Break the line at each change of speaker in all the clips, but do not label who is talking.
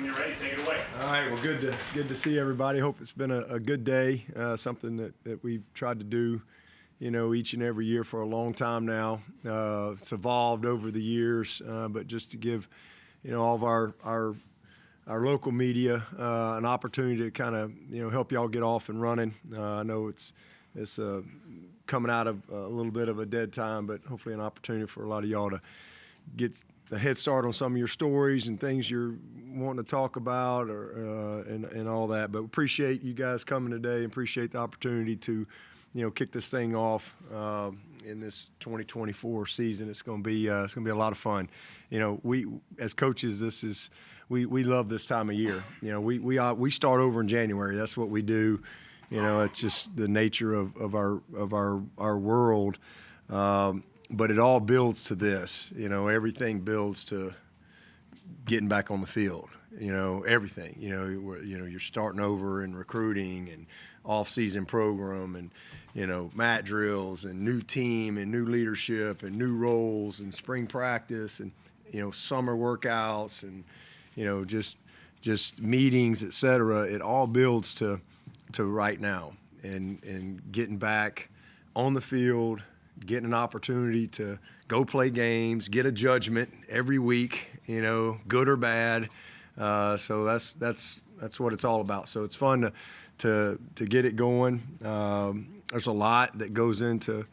you're ready, take it away.
All right, well, good to see everybody. Hope it's been a good day, something that we've tried to do, each and every year for a long time now. It's evolved over the years, but just to give, all of our local media an opportunity to kind of, help y'all get off and running. I know it's coming out of a little bit of a dead time, but hopefully an opportunity for a lot of y'all to get a head start on some of your stories and things you're wanting to talk about and all that. But appreciate you guys coming today and appreciate the opportunity to, kick this thing off in this 2024 season. It's going to be a lot of fun. We as coaches, we love this time of year. We start over in January. That's what we do. It's just the nature of our world. But it all builds to this, everything builds to getting back on the field, everything, you're starting over in recruiting and off-season program and, mat drills and new team and new leadership and new roles and spring practice and, summer workouts and, just meetings, et cetera. It all builds to right now and getting back on the field, getting an opportunity to go play games, get a judgment every week, good or bad. So that's what it's all about. So it's fun to get it going. There's a lot that goes into,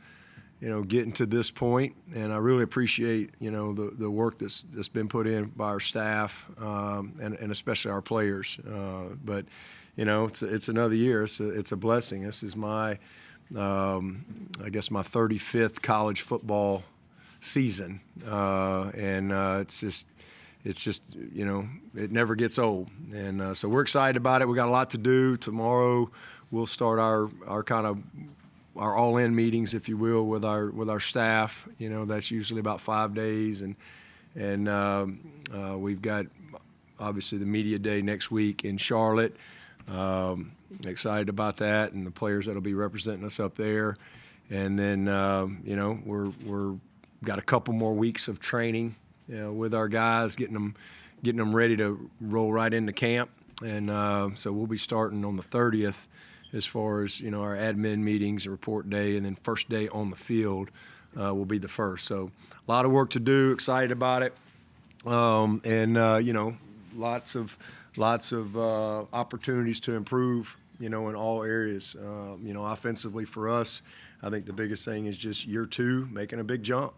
getting to this point, and I really appreciate, the work that's been put in by our staff and especially our players. But it's another year. It's a blessing. This is my I guess my 35th college football season, and it's just it never gets old, and so we're excited about it. We got a lot to do. Tomorrow we'll start our kind of our all-in meetings, if you will, with our staff. That's usually about 5 days, and we've got obviously the media day next week in Charlotte. Excited about that and the players that'll be representing us up there. And then, we're got a couple more weeks of training, with our guys, getting them ready to roll right into camp. And so we'll be starting on the 30th as far as, our admin meetings, report day, and then first day on the field will be the first. So a lot of work to do, excited about it. Lots of opportunities to improve, in all areas. Offensively for us, I think the biggest thing is just year two, making a big jump.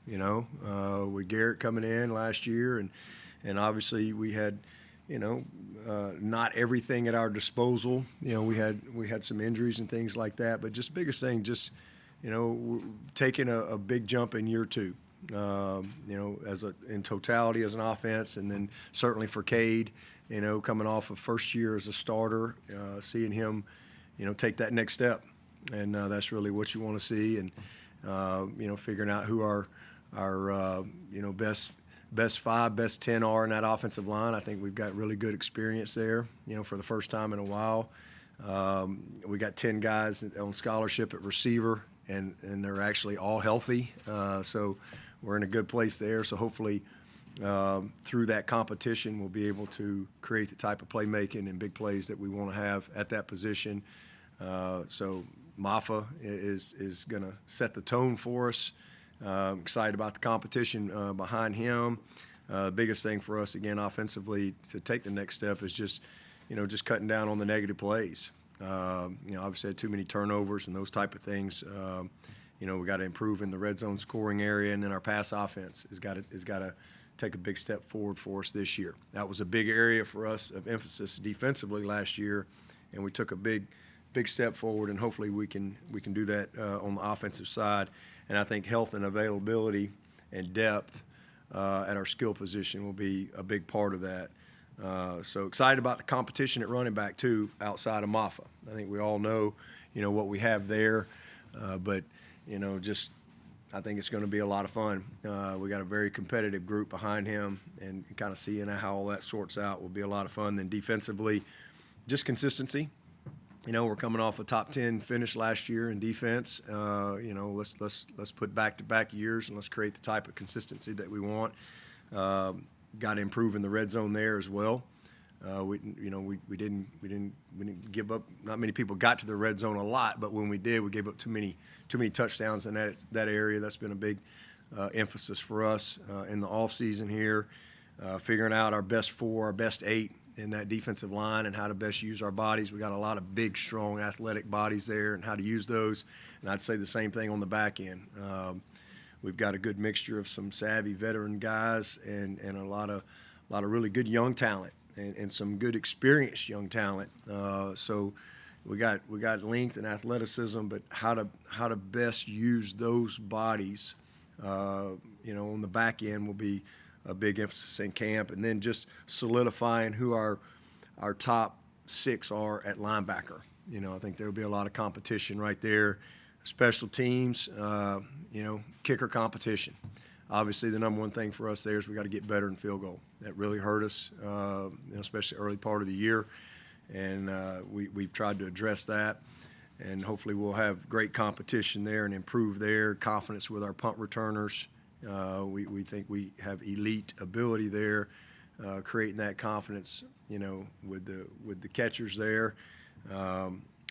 With Garrett coming in last year, and obviously we had, not everything at our disposal. We had some injuries and things like that, but just biggest thing, just, taking a big jump in year two. In totality as an offense, and then certainly for Cade, coming off of first year as a starter, seeing him, take that next step, and that's really what you want to see, and figuring out who our best 5, best 10 are in that offensive line. I think we've got really good experience there, for the first time in a while. We got 10 guys on scholarship at receiver, and they're actually all healthy, so we're in a good place there. So hopefully through that competition, we'll be able to create the type of playmaking and big plays that we want to have at that position. So Mafah is going to set the tone for us. Excited about the competition behind him. The biggest thing for us, again, offensively, to take the next step is just cutting down on the negative plays. Obviously had too many turnovers and those type of things. We got to improve in the red zone scoring area, and then our pass offense has got to take a big step forward for us this year. That was a big area for us of emphasis defensively last year, and we took a big step forward, and hopefully we can do that on the offensive side. And I think health and availability and depth at our skill position will be a big part of that. So excited about the competition at running back too, outside of Mafah. I think we all know, what we have there, but I think it's going to be a lot of fun. We got a very competitive group behind him, and kind of seeing how all that sorts out will be a lot of fun. Then defensively, just consistency. We're coming off a top 10 finish last year in defense. Let's put back-to-back years, and let's create the type of consistency that we want. Got to improve in the red zone there as well. We didn't give up. Not many people got to the red zone a lot, but when we did, we gave up too many touchdowns in that area. That's been a big emphasis for us in the offseason here, figuring out our best 4, our best 8 in that defensive line and how to best use our bodies. We got a lot of big, strong, athletic bodies there and how to use those. And I'd say the same thing on the back end. We've got a good mixture of some savvy veteran guys and a lot of really good young talent and some good experienced young talent. So we got length and athleticism, but how to best use those bodies, on the back end will be a big emphasis in camp, and then just solidifying who our top 6 are at linebacker. I think there'll be a lot of competition right there. Special teams, kicker competition. Obviously, the number one thing for us there is we got to get better in field goal. That really hurt us, especially early part of the year, and we've tried to address that. And hopefully we'll have great competition there and improve their confidence with our punt returners. We think we have elite ability there, creating that confidence, with the catchers there.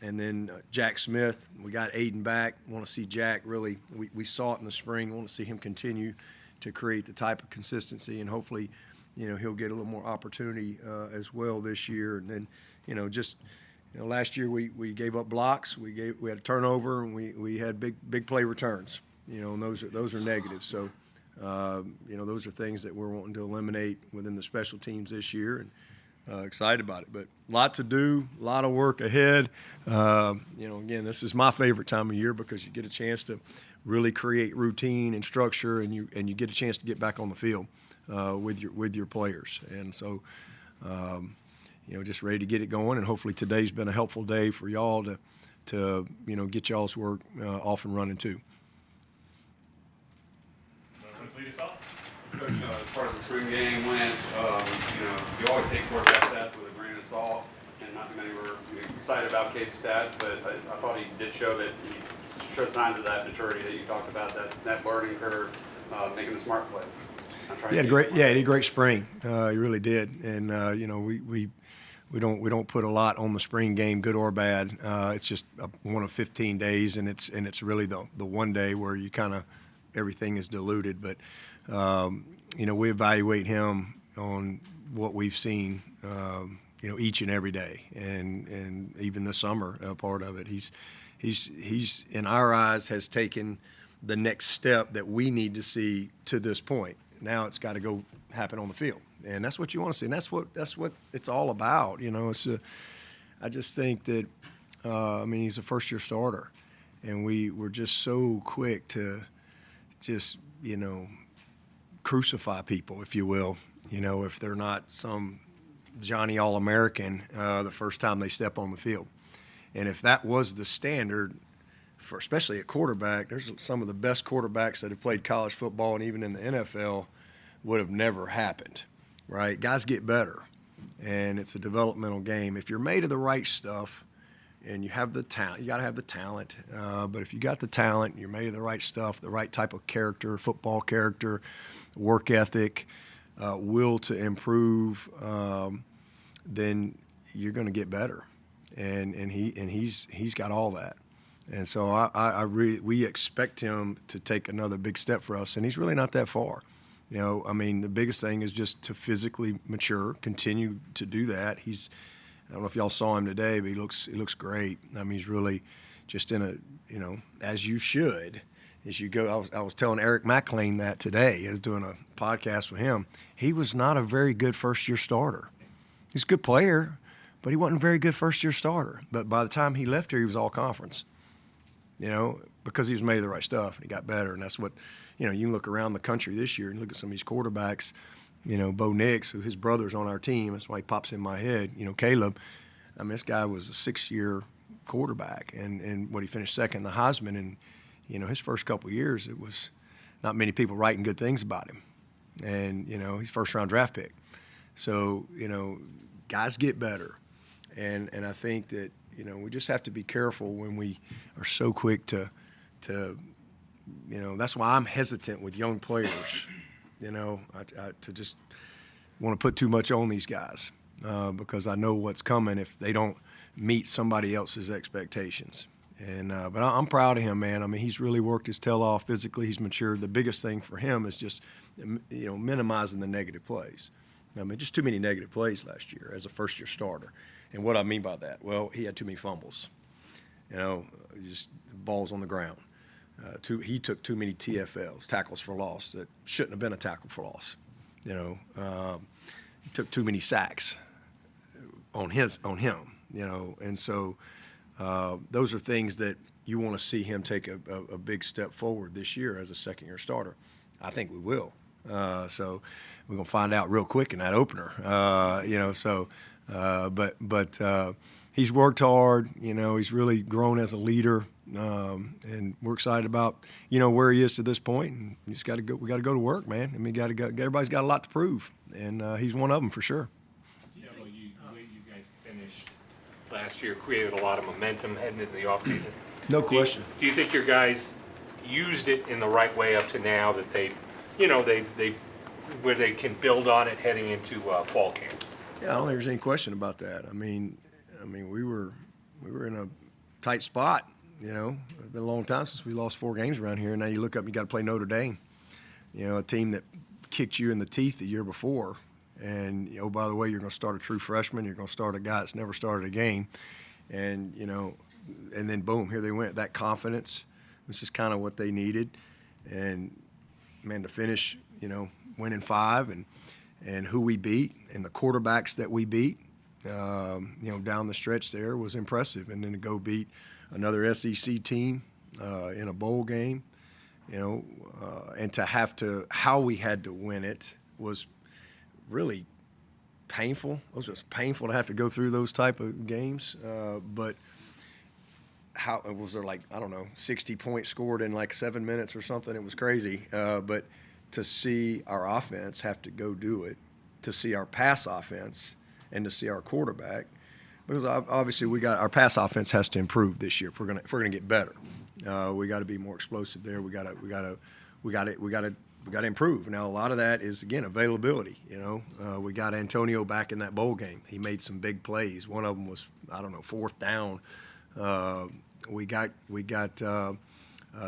And then Jack Smith, we got Aiden back. Want to see Jack really. We saw it in the spring. Want to see him continue to create the type of consistency, and hopefully, he'll get a little more opportunity as well this year. And then, last year we gave up blocks. We had a turnover, and we had big play returns. And those are negatives. So, those are things that we're wanting to eliminate within the special teams this year, and excited about it. But a lot to do, a lot of work ahead. Again, this is my favorite time of year because you get a chance to really create routine and structure, and you get a chance to get back on the field with your players. And so, just ready to get it going. And hopefully today's been a helpful day for y'all to get y'all's work off and running too.
Lead us off. Coach, as far as the spring game went, you always take quarterback stats with a grain of salt, and not too many were excited about Cade's stats, but I thought he did show that he showed signs of that maturity that you talked about, that learning curve, making the smart plays.
He had a great spring. He really did, and we don't put a lot on the spring game, good or bad. It's just one of 15 days, and it's really the one day where you kind of everything is diluted, but we evaluate him on what we've seen, each and every day, and even this summer, part of it. He's in our eyes has taken the next step that we need to see to this point. Now it's got to go happen on the field, and that's what you want to see, and that's what it's all about. I just think that he's a first-year starter, and we're just so quick to just, crucify people, if you will, if they're not some Johnny All-American the first time they step on the field. And if that was the standard, for especially at quarterback, there's some of the best quarterbacks that have played college football and even in the NFL would have never happened, right? Guys get better, and it's a developmental game. If you're made of the right stuff, and you have the talent, you got to have the talent. But if you got the talent, you're made of the right stuff, the right type of character, football character, work ethic, will to improve, then you're going to get better. And he's got all that. And so we expect him to take another big step for us, and he's really not that far. The biggest thing is just to physically mature, continue to do that. I don't know if y'all saw him today, but he looks great. He's really just in a, as you should, as you go. I was telling Eric McLean that today. I was doing a podcast with him. He was not a very good first-year starter. He's a good player, but he wasn't a very good first-year starter. But by the time he left here, he was all conference, because he was made of the right stuff, and he got better. And that's what, you can look around the country this year and look at some of these quarterbacks. Bo Nix, who his brother's on our team, that's why he pops in my head. Caleb, this guy was a 6-year quarterback, and he finished second in the Heisman. And, his first couple of years, it was not many people writing good things about him. And, he's first-round draft pick. So, guys get better. And I think that, we just have to be careful when we are so quick to that's why I'm hesitant with young players. To just want to put too much on these guys. because I know what's coming if they don't meet somebody else's expectations. And but I'm proud of him, man. I mean, he's really worked his tail off physically. He's matured. The biggest thing for him is just, minimizing the negative plays. I mean, just too many negative plays last year as a first-year starter. And what I mean by that, well, he had too many fumbles. Just balls on the ground. He took too many TFLs, tackles for loss, that shouldn't have been a tackle for loss. He took too many sacks on him. And so those are things that you want to see him take a big step forward this year as a second-year starter. I think we will. So we're going to find out real quick in that opener. But he's worked hard. He's really grown as a leader, and we're excited about where he is to this point. And we got to go to work, man. I mean, everybody's got a lot to prove, and he's one of them for sure.
The way you guys finished last year created a lot of momentum heading into the offseason.
No question.
Do you think your guys used it in the right way up to now, that they where they can build on it heading into fall camp?
Yeah, I don't think there's any question about that. I mean, we were in a tight spot. It's been a long time since we lost 4 games around here. Now you look up, and you got to play Notre Dame. A team that kicked you in the teeth the year before. And by the way, you're going to start a true freshman. You're going to start a guy that's never started a game. And and then boom, here they went. That confidence was just kind of what they needed. And man, to finish, winning 5 and who we beat and the quarterbacks that we beat, down the stretch there was impressive. And then to go beat another SEC team in a bowl game, and how we had to win it was really painful. It was just painful to have to go through those type of games. But how was there, 60 points scored in 7 minutes or something? It was crazy. But to see our offense have to go do it, to see our pass offense, and to see our quarterback, because obviously our pass offense has to improve this year if we're gonna get better. We got to be more explosive there. We got to improve. Now a lot of that is again availability. We got Antonio back in that bowl game. He made some big plays. One of them was 4th down. We got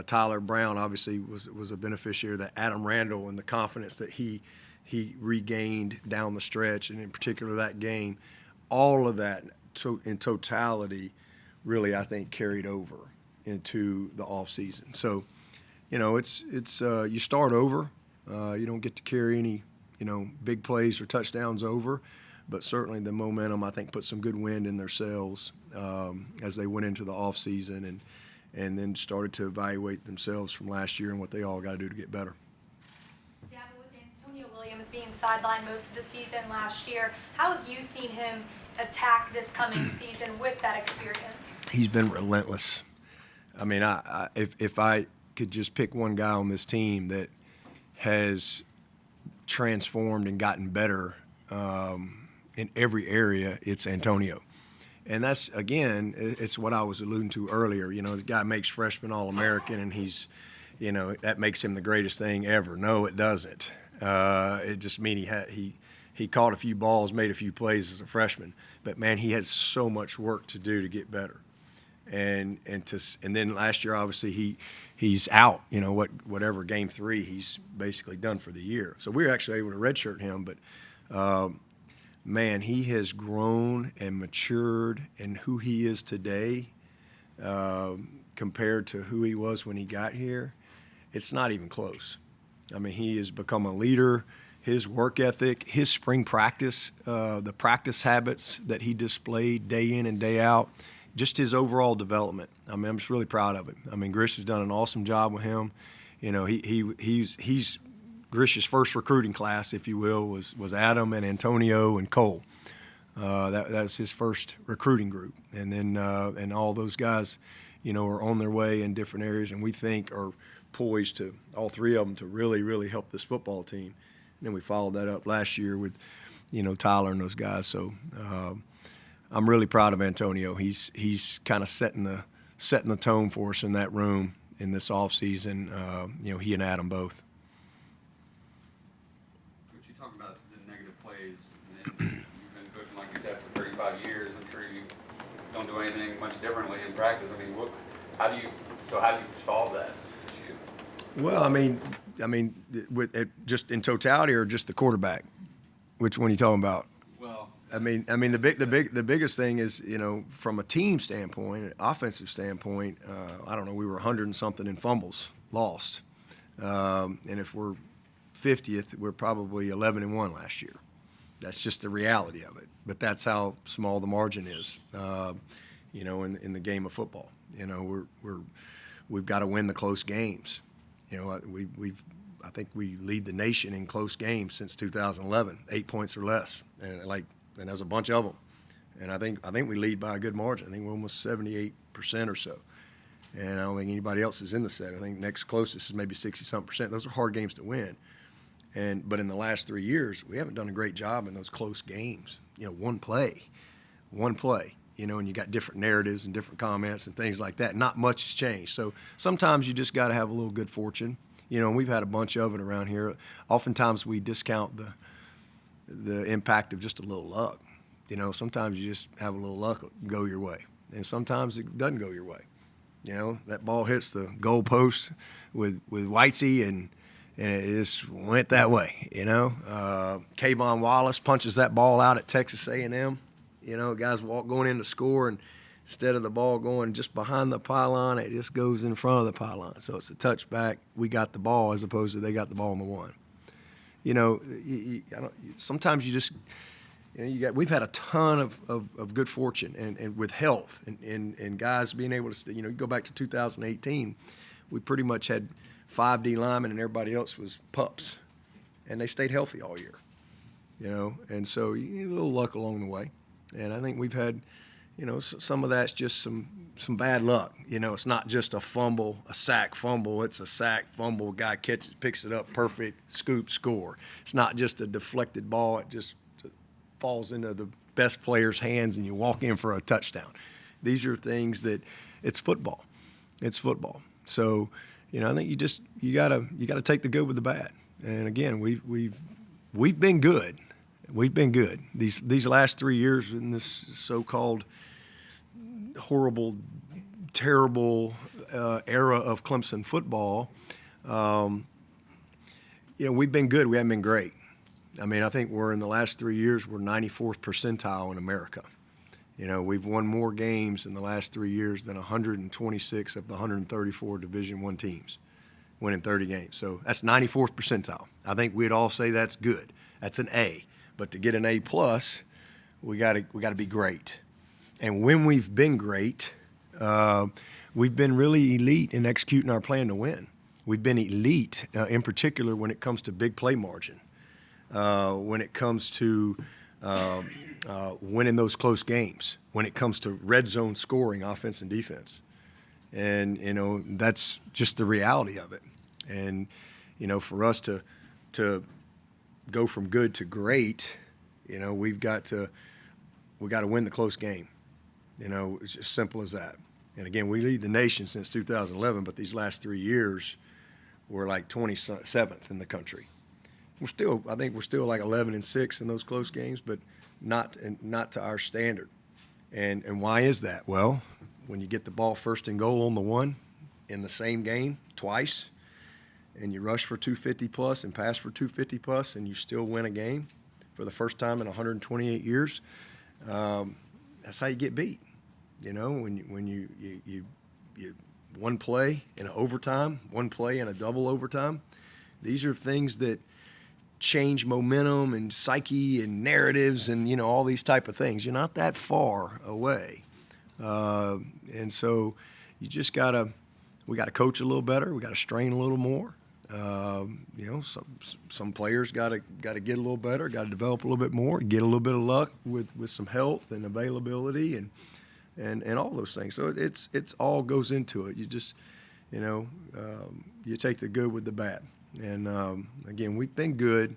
Tyler Brown obviously was a beneficiary of that. Adam Randall and the confidence that he regained down the stretch, and in particular that game, all of that in totality really I think carried over into the off season. So, it's you start over. You don't get to carry any big plays or touchdowns over, but certainly the momentum I think put some good wind in their sails as they went into the off season and then started to evaluate themselves from last year and what they all got to do to get better.
Dabo, with Antonio Williams being sidelined most of the season last year, how have you seen him attack this coming season with that experience?
He's been relentless. I mean, if I could just pick one guy on this team that has transformed and gotten better in every area, it's Antonio. And that's, again, it's what I was alluding to earlier. The guy makes freshman All-American, and he's, that makes him the greatest thing ever. No, it doesn't. It just means he caught a few balls, made a few plays as a freshman. But, man, he had so much work to do to get better. And then last year, obviously, he's out. Whatever game 3, he's basically done for the year. So we were actually able to redshirt him, but man, he has grown and matured, and who he is today compared to who he was when he got here, it's not even close. I mean, he has become a leader. His work ethic, his spring practice, the practice habits that he displayed day in and day out, just his overall development. I mean, I'm just really proud of him. I mean, Grish has done an awesome job with him. He's Grish's first recruiting class, if you will, was Adam and Antonio and Cole. That was his first recruiting group, and then and all those guys, are on their way in different areas, and we think are poised to, all 3 of them, to really, really help this football team. And then we followed that up last year with, Tyler and those guys. So I'm really proud of Antonio. He's kind of setting the tone for us in that room in this off season. He and Adam both.
Coach, you talk about the negative plays, and you've been coaching like 35 years, I'm sure you don't do anything much differently in practice. I mean, how do you solve that issue?
Well, I mean, just in totality or just the quarterback? Which one are you talking about?
Well,
I mean, the biggest thing is, from a team standpoint, an offensive standpoint, I don't know, we were 100 and something in fumbles lost, and if we're 50th, we're probably 11-1 last year. That's just the reality of it. But that's how small the margin is, in the game of football. We've got to win the close games. I think we lead the nation in close games since 2011, 8 points or less, and there's a bunch of them. And I think we lead by a good margin. I think we're almost 78% or so. And I don't think anybody else is in the set. I think next closest is maybe 60-something%. Those are hard games to win. But in the last 3 years, we haven't done a great job in those close games. One play, and you got different narratives and different comments and things like that. Not much has changed. So sometimes you just got to have a little good fortune. And we've had a bunch of it around here. Oftentimes we discount the impact of just a little luck. Sometimes you just have a little luck go your way, and sometimes it doesn't go your way. That ball hits the goal post with Whitesy, and it just went that way. Kayvon Wallace punches that ball out at Texas A&M. Guys going in to score, and instead of the ball going just behind the pylon, it just goes in front of the pylon. So it's a touchback. We got the ball as opposed to they got the ball on the one. Sometimes you just we've had a ton of good fortune and with health and guys being able to you go back to 2018, we pretty much had 5 D linemen and everybody else was pups, and they stayed healthy all year. And so you need a little luck along the way, and I think we've had some of that's just some bad luck. It's not just a fumble, a sack fumble. It's a sack fumble. Guy catches, picks it up, perfect, scoop, score. It's not just a deflected ball. It just falls into the best player's hands and you walk in for a touchdown. These are things that it's football. It's football. So, I think you gotta take the good with the bad. And again, we've been good. We've been good. These last 3 years in this so-called horrible, terrible era of Clemson football, we've been good. We haven't been great. I mean, I think we're in the last 3 years, we're 94th percentile in America. We've won more games in the last 3 years than 126 of the 134 Division I teams, winning 30 games. So that's 94th percentile. I think we'd all say that's good. That's an A. But to get an A+, we got to be great. And when we've been great, we've been really elite in executing our plan to win. We've been elite, in particular, when it comes to big play margin, when it comes to winning those close games, when it comes to red zone scoring, offense and defense. And, that's just the reality of it. And, for us to go from good to great, we've got to win the close game. It's as simple as that. And again, we lead the nation since 2011, but these last 3 years, we're like 27th in the country. I think we're still like 11-6 in those close games, but not to our standard. And why is that? Well, when you get the ball first and goal on the one in the same game twice, and you rush for 250 plus and pass for 250 plus, and you still win a game for the first time in 128 years, that's how you get beat. When you one play in an overtime, one play in a double overtime, these are things that change momentum and psyche and narratives and all these type of things. You're not that far away, and so you just we gotta coach a little better. We gotta strain a little more. Some players gotta get a little better, gotta develop a little bit more, get a little bit of luck with some health and availability and all those things. So it's all goes into it. You just you take the good with the bad. And again, we've been good,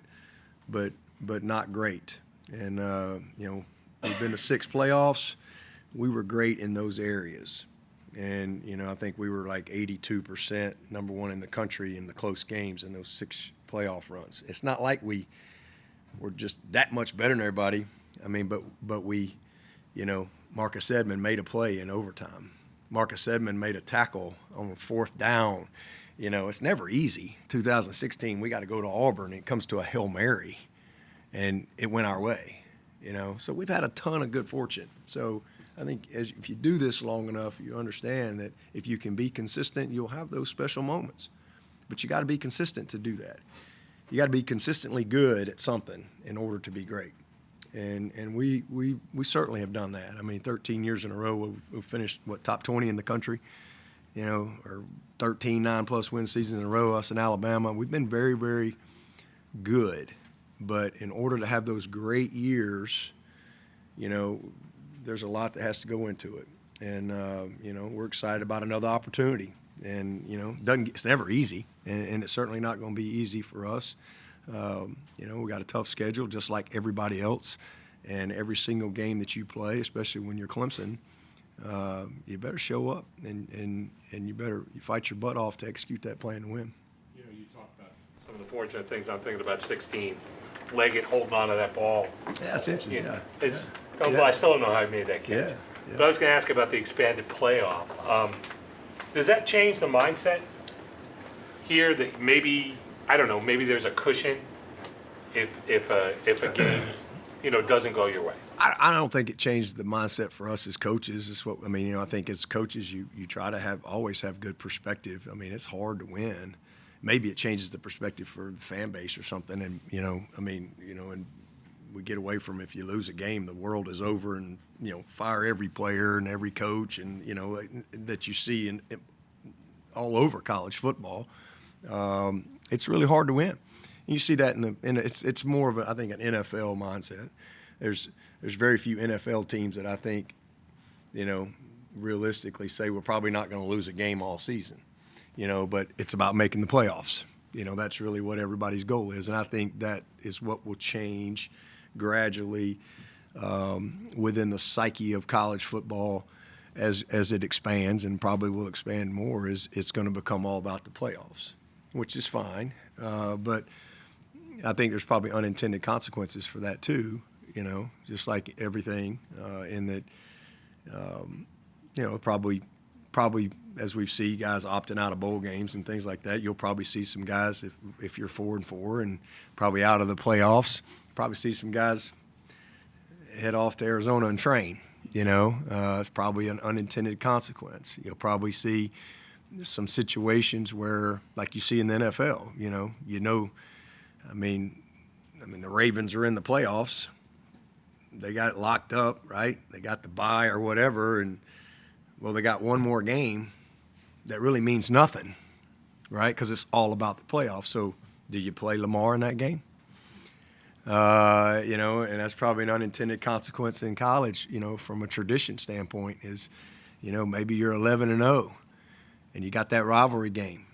but not great. And we've been to 6 playoffs. We were great in those areas. And, I think we were like 82%, number one in the country in the close games in those 6 playoff runs. It's not like we were just that much better than everybody. I mean, but we, You know, Marcus Edmond made a play in overtime. Marcus Edmond made a tackle on 4th down. You know, it's never easy. 2016, we got to go to Auburn, and it comes to a Hail Mary, and it went our way, you know. So we've had a ton of good fortune. So I think if you do this long enough, you understand that if you can be consistent, you'll have those special moments. But you got to be consistent to do that. You got to be consistently good at something in order to be great. And we certainly have done that. I mean, 13 years in a row, we've finished, top 20 in the country, you know, or 13 9+ win seasons in a row, us in Alabama. We've been very, very good. But in order to have those great years, you know, there's a lot that has to go into it. And, you know, we're excited about another opportunity. And, you know, it's never easy, and it's certainly not going to be easy for us. You know, we got a tough schedule just like everybody else, and every single game that you play, especially when you're Clemson, you better show up and you better fight your butt off to execute that plan to win.
You know, you talked about some of the fortunate things. I'm thinking about 16, Leggett holding on to that ball.
Yeah, that's interesting. Yeah.
I still don't know how I made that catch.
Yeah.
But I was going to ask about the expanded playoff. Does that change the mindset here that maybe, I don't know, maybe there's a cushion if a game, you know, doesn't go your way?
I don't think it changes the mindset for us as coaches. It's what I mean. You know, I think as coaches, you try to always have good perspective. I mean, it's hard to win. Maybe it changes the perspective for the fan base or something. And you know, I mean, you know, and we get away from if you lose a game, the world is over, and you know, fire every player and every coach, and you know that you see in all over college football. It's really hard to win. You see that it's more of I think an NFL mindset. There's very few NFL teams that I think, you know, realistically say we're probably not going to lose a game all season, you know, but it's about making the playoffs. You know, that's really what everybody's goal is, and I think that is what will change gradually within the psyche of college football as it expands, and probably will expand more. Is it's going to become all about the playoffs, which is fine, but I think there's probably unintended consequences for that too. You know, just like everything, in that, you know, probably as we see guys opting out of bowl games and things like that, you'll probably see some guys if you're 4-4 and probably out of the playoffs, probably see some guys head off to Arizona and train. You know, it's probably an unintended consequence. You'll probably see some situations where, like you see in the NFL, I mean, the Ravens are in the playoffs. They got it locked up, right? They got the bye or whatever, and, well, they got one more game that really means nothing, right? Because it's all about the playoffs. So do you play Lamar in that game? You know, and that's probably an unintended consequence in college, you know, from a tradition standpoint is, you know, maybe you're 11-0 and you got that rivalry game.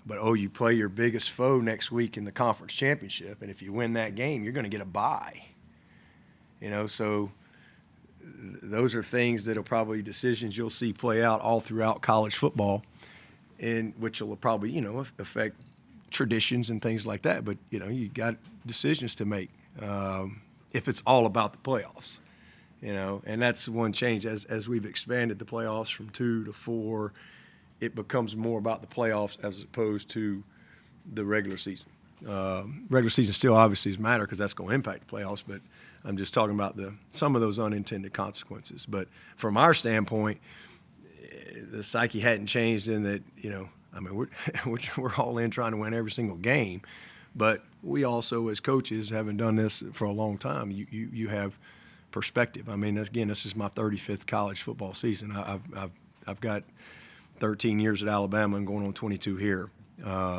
But, you play your biggest foe next week in the conference championship, and if you win that game, you're going to get a bye. You know, so those are things that are probably decisions you'll see play out all throughout college football, and which will probably, you know, affect traditions and things like that. But, you know, you got decisions to make if it's all about the playoffs, you know, and that's one change. As we've expanded the playoffs from 2 to 4, it becomes more about the playoffs as opposed to the regular season. Regular season still obviously is matter because that's going to impact the playoffs, but I'm just talking about some of those unintended consequences. But from our standpoint, the psyche hadn't changed in that, you know, I mean, we're all in trying to win every single game, but we also, as coaches, having done this for a long time, you have perspective. I mean, again, this is my 35th college football season. I've got 13 years at Alabama and going on 22 here.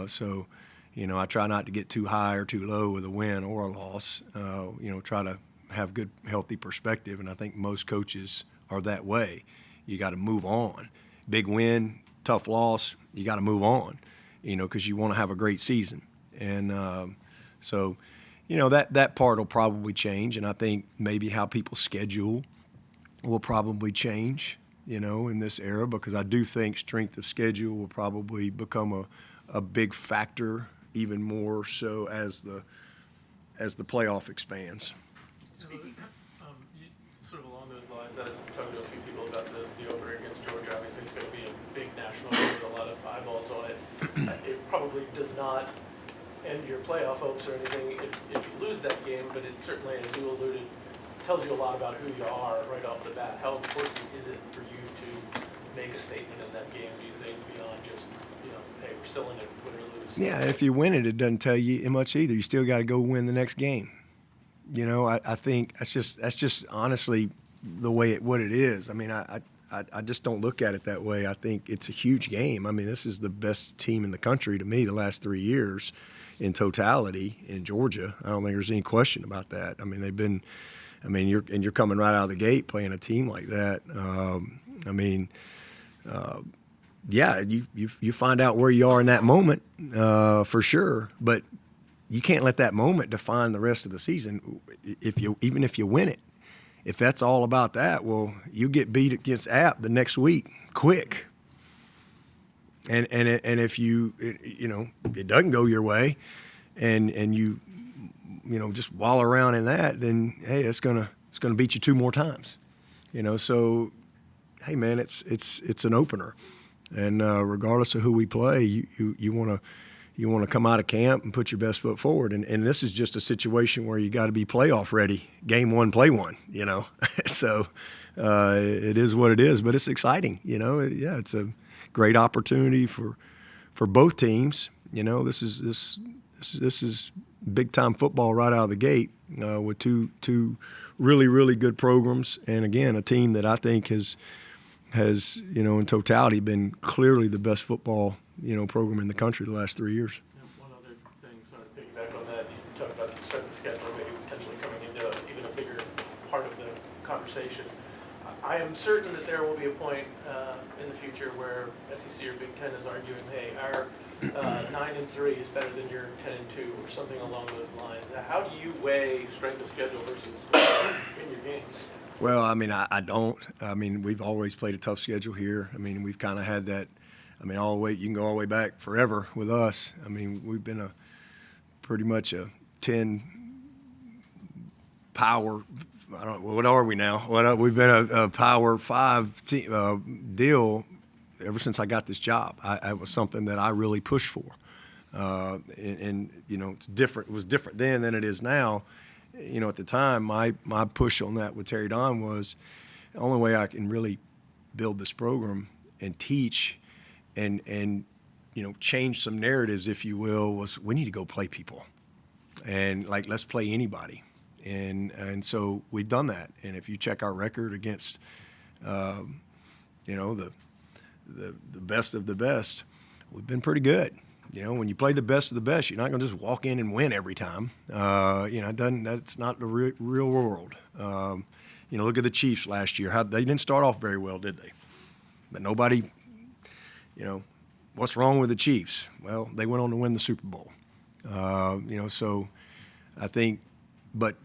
So, you know, I try not to get too high or too low with a win or a loss. You know, try to have good, healthy perspective, and I think most coaches are that way. You got to move on. Big win, tough loss, you got to move on, you know, because you want to have a great season. And so, you know, that part will probably change, and I think maybe how people schedule will probably change, you know, in this era, because I do think strength of schedule will probably become a big factor, even more so as the playoff expands.
Sort of along those lines, I've talked to a few people about the opener against Georgia. Obviously, it's going to be a big national game with a lot of eyeballs on it. It probably does not end your playoff hopes or anything if you lose that game, but it certainly, as you alluded, tells you a lot about who you are right off the bat. How important is it for you to make a statement in that game, do you think, beyond just, hey, we're still in it, win or lose?
Yeah, if you win it, it doesn't tell you much either. You still got to go win the next game. I think that's just honestly the way what it is. I mean, I just don't look at it that way. I think it's a huge game. I mean, this is the best team in the country to me the last 3 years in totality in Georgia. I don't think there's any question about that. I mean, you're coming right out of the gate playing a team like that. Yeah, you find out where you are in that moment for sure, but you can't let that moment define the rest of the season. Even if you win it, if that's all about that, well, you get beat against App the next week quick. And if it doesn't go your way, and you just wallow around in that, then hey, it's gonna beat you 2 more times. So hey man, it's an opener, and regardless of who we play, you want to come out of camp and put your best foot forward. And this is just a situation where you got to be playoff ready. Game 1, play 1. So it is what it is, but it's exciting. Yeah, it's a great opportunity for both teams. This is big time football right out of the gate with two really, really good programs, and again, a team that I think has in totality been clearly the best football program in the country the last 3 years.
One other thing, sort of piggyback on that, you talked about the strength of schedule, maybe potentially coming into even a bigger part of the conversation. I am certain that there will be a point in the future where SEC or Big Ten is arguing, hey, our 9-3 is better than your 10-2 or something along those lines. How do you weigh strength of schedule versus in your games?
Well, I don't. We've always played a tough schedule here. We've kind of had that. All the way, you can go all the way back forever with us. We've been pretty much a 10 power. What are we now? We've been a Power 5 deal ever since I got this job. It was something that I really pushed for, and it's different. It was different then than it is now. At the time, my push on that with Terry Don was the only way I can really build this program and teach and change some narratives, if you will, was we need to go play people, and let's play anybody. And so we've done that. And if you check our record against, the best of the best, we've been pretty good. When you play the best of the best, you're not going to just walk in and win every time. That's not the real world. Look at the Chiefs last year. They didn't start off very well, did they? But nobody, what's wrong with the Chiefs? Well, they went on to win the Super Bowl. So I think, but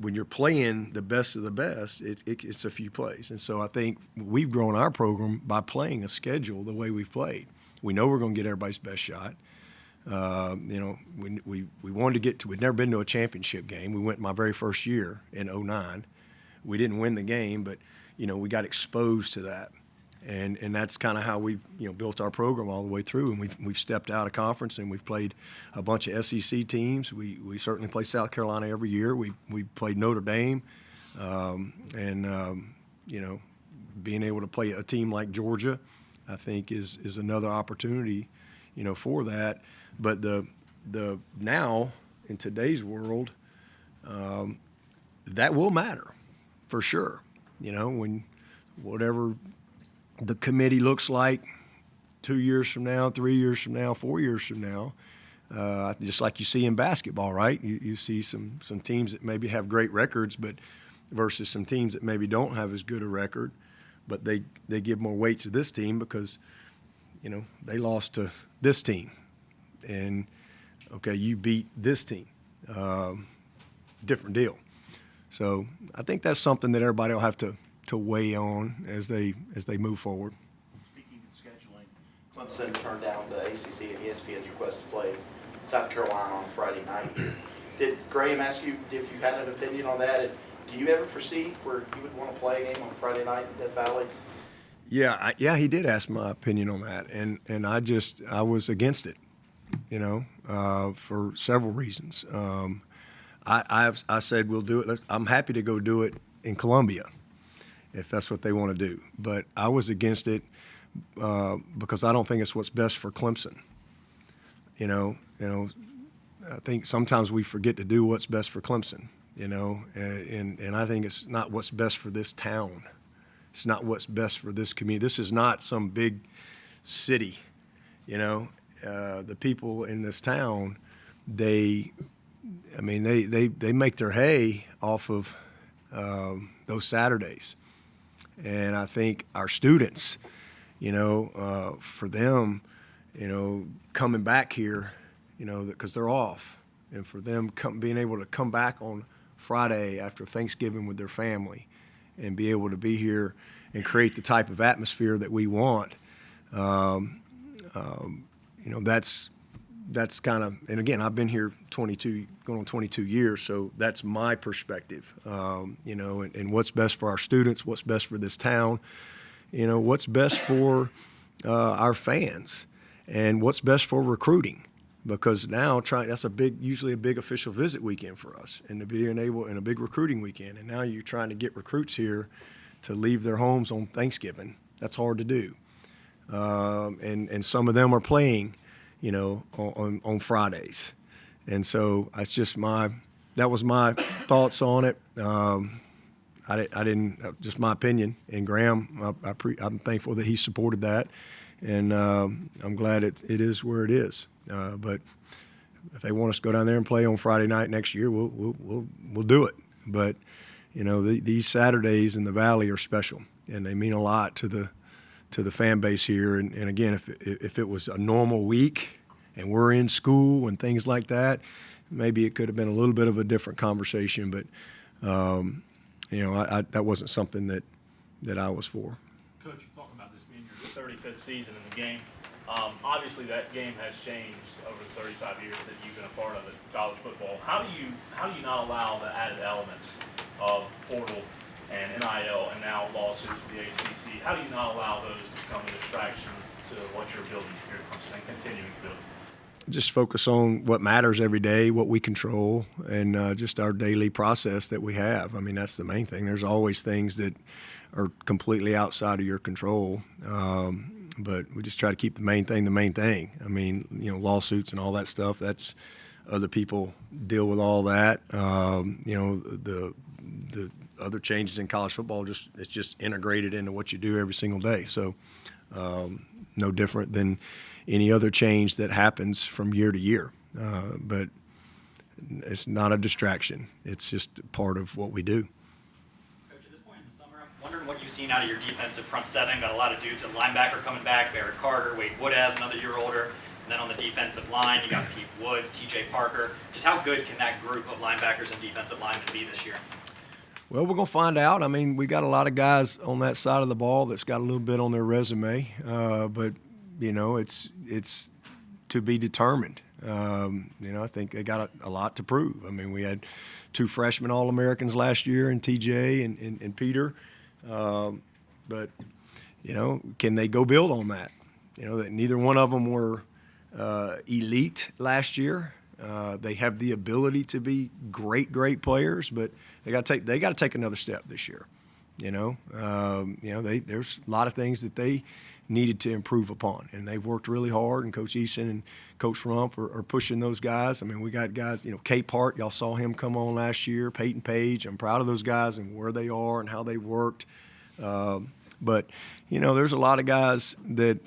when you're playing the best of the best, it's a few plays. And so I think we've grown our program by playing a schedule the way we've played. We know we're going to get everybody's best shot. We wanted to get to, we'd never been to a championship game. We went my very first year in 2009. We didn't win the game, but, we got exposed to that. And that's kind of how we've built our program all the way through. And we've stepped out of conference and we've played a bunch of SEC teams. We certainly play South Carolina every year. We played Notre Dame, being able to play a team like Georgia, I think is another opportunity, for that. But the now in today's world, that will matter for sure. When whatever the committee looks like 2 years from now, 3 years from now, 4 years from now, just like you see in basketball, right? You see some teams that maybe have great records, but versus some teams that maybe don't have as good a record, but they give more weight to this team because, they lost to this team. And, okay, you beat this team. Different deal. So I think that's something that everybody will have to weigh on as they move forward.
Speaking of scheduling, Clemson turned down the ACC and ESPN's request to play South Carolina on Friday night. Did Graham ask you if you had an opinion on that? Do you ever foresee where you would want to play a game on Friday night in Death Valley?
Yeah, he did ask my opinion on that, and I was against it, for several reasons. I said we'll do it. I'm happy to go do it in Columbia, if that's what they want to do. But I was against it because I don't think it's what's best for Clemson. I think sometimes we forget to do what's best for Clemson. And I think it's not what's best for this town. It's not what's best for this community. This is not some big city, The people in this town, they make their hay off of those Saturdays. And I think our students, for them, coming back here, because they're off, and for them being able to come back on Friday after Thanksgiving with their family and be able to be here and create the type of atmosphere that we want, that's kind of, and again, I've been here going on 22 years, so that's my perspective, and what's best for our students, what's best for this town, what's best for our fans, and what's best for recruiting. Because now that's usually a big official visit weekend for us, and a big recruiting weekend. And now you're trying to get recruits here to leave their homes on Thanksgiving. That's hard to do. And some of them are playing, on Fridays. And so that was my thoughts on it. I didn't, just my opinion. And Graham, I'm thankful that he supported that. And I'm glad it is where it is. But if they want us to go down there and play on Friday night next year, we'll do it. But these Saturdays in the Valley are special, and they mean a lot to the fan base here. And again, if it was a normal week and we're in school and things like that, maybe it could have been a little bit of a different conversation. But that wasn't something that I was for.
Coach, you're talking about this being your 35th season in the game. Obviously, that game has changed over the 35 years that you've been a part of it, college football. How do you not allow the added elements of portal and NIL and now lawsuits with the ACC? How do you not allow those to become a distraction to what you're building here at Clemson and continuing to build?
Just focus on what matters every day, what we control, and just our daily process that we have. I mean, that's the main thing. There's always things that are completely outside of your control. But we just try to keep the main thing. I mean, lawsuits and all that stuff, that's other people deal with all that. The other changes in college football, it's just integrated into what you do every single day. So no different than any other change that happens from year to year. But it's not a distraction. It's just part of what we do.
Wondering what you've seen out of your defensive front seven. Got a lot of dudes at linebacker coming back. Barrett Carter, Wade Woodaz, another year older. And then on the defensive line, you got Pete Woods, TJ Parker. Just how good can that group of linebackers and defensive linemen be this year?
Well, we're going to find out. I mean, we got a lot of guys on that side of the ball that's got a little bit on their resume. But, it's to be determined. I think they got a lot to prove. I mean, we had 2 freshman All-Americans last year in TJ and Peter. But, can they go build on that? That neither one of them were elite last year. They have the ability to be great players, but they got to take another step this year. There's a lot of things that they needed to improve upon, and they've worked really hard. And Coach Eason and Coach Rump are pushing those guys. I mean, we got guys. Kate Part, y'all saw him come on last year. Peyton Page, I'm proud of those guys and where they are and how they worked. But there's a lot of guys that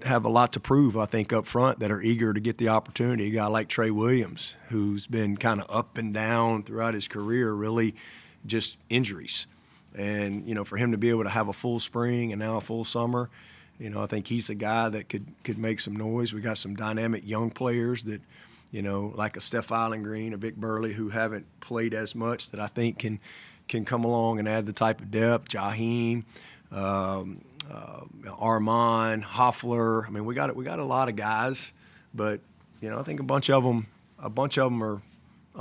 have a lot to prove, I think, up front that are eager to get the opportunity. A guy like Trey Williams, who's been kind of up and down throughout his career, really just injuries. And, for him to be able to have a full spring and now a full summer, I think he's a guy that could make some noise. We got some dynamic young players that, like a Steph Island-Green, a Vic Burley, who haven't played as much, that I think can come along and add the type of depth. Jaheim, Armand, Hoffler. I mean, we got a lot of guys, but I think a bunch of them are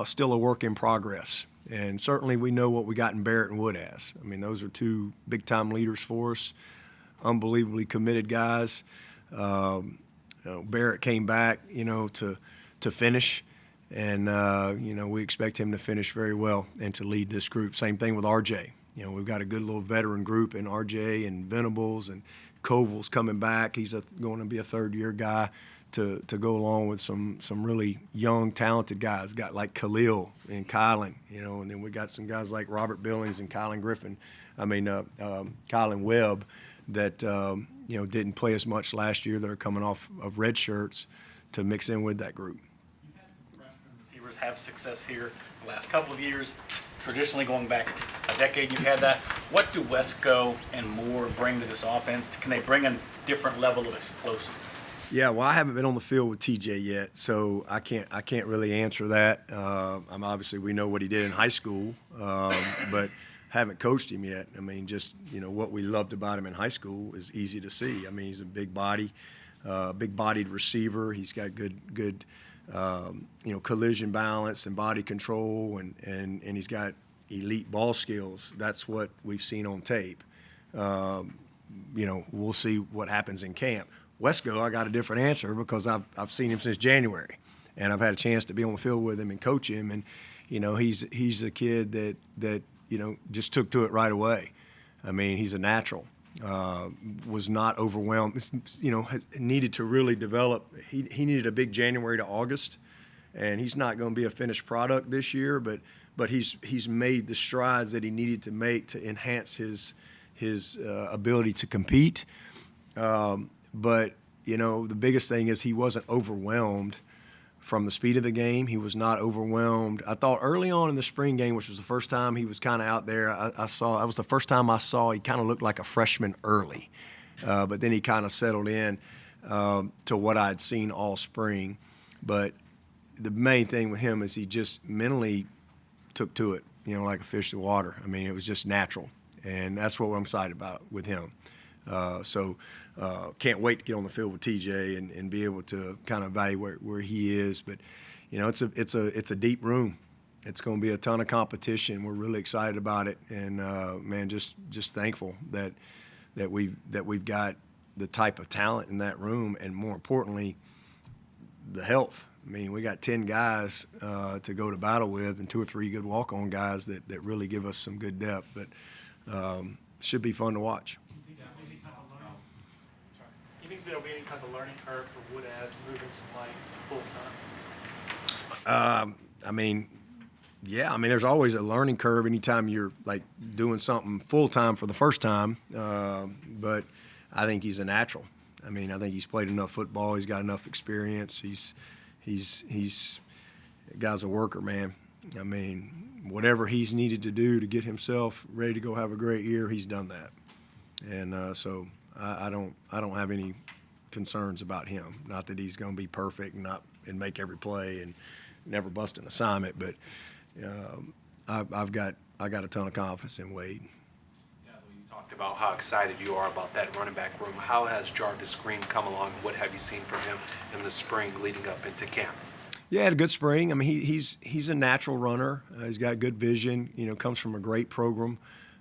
still a work in progress. And certainly we know what we got in Barrett and Woodaz. I mean, those are two big-time leaders for us, unbelievably committed guys. Barrett came back, to finish, and, we expect him to finish very well and to lead this group. Same thing with RJ. We've got a good little veteran group in RJ and Venables, and Koval's coming back. He's going to be a third-year guy to go along with some really young, talented guys. Got like Khalil and Kylan, and then we got some guys like Robert Billings and Kylan Webb that, didn't play as much last year, that are coming off of red shirts to mix in with that group.
You've had some freshman receivers have success here the last couple of years. Traditionally, going back a decade, you've had that. What do Wesco and Moore bring to this offense? Can they bring a different level of explosiveness?
Yeah, well, I haven't been on the field with TJ yet, so I can't really answer that. Obviously we know what he did in high school, but haven't coached him yet. I mean, just what we loved about him in high school is easy to see. I mean, he's a big-bodied receiver. He's got good collision balance and body control, and he's got elite ball skills. That's what we've seen on tape. We'll see what happens in camp. Wesco, I got a different answer because I've seen him since January, and I've had a chance to be on the field with him and coach him, and he's a kid that just took to it right away. I mean, he's a natural. Was not overwhelmed. Needed to really develop. He needed a big January to August, and he's not going to be a finished product this year. But he's made the strides that he needed to make to enhance his ability to compete. But the biggest thing is he wasn't overwhelmed from the speed of the game. He was not overwhelmed. I thought early on in the spring game, which was the first time he was kind of out there, that was the first time I saw he kind of looked like a freshman early. But then he kind of settled in to what I'd seen all spring. But the main thing with him is he just mentally took to it, like a fish to water. I mean, it was just natural. And that's what I'm excited about with him. Can't wait to get on the field with TJ and be able to kind of evaluate where he is. But it's a deep room. It's going to be a ton of competition. We're really excited about it, and just thankful that we've got the type of talent in that room, and more importantly, the health. I mean, we got 10 guys to go to battle with, and 2 or 3 good walk-on guys that really give us some good depth. But should be fun to watch.
You think there'll be any kind of learning curve for Woodaz moving to like full time?
There's always a learning curve anytime you're like doing something full time for the first time. But I think he's a natural. I mean, I think he's played enough football. He's got enough experience. He's the guy's a worker, man. I mean, whatever he's needed to do to get himself ready to go have a great year, he's done that. And so I don't have any concerns about him. Not that he's going to be perfect and make every play and never bust an assignment, but I got a ton of confidence in Wade.
Yeah, well, you talked about how excited you are about that running back room. How has Jarvis Green come along? What have you seen from him in the spring leading up into camp?
Yeah, had a good spring. I mean, he's a natural runner. He's got good vision. Comes from a great program.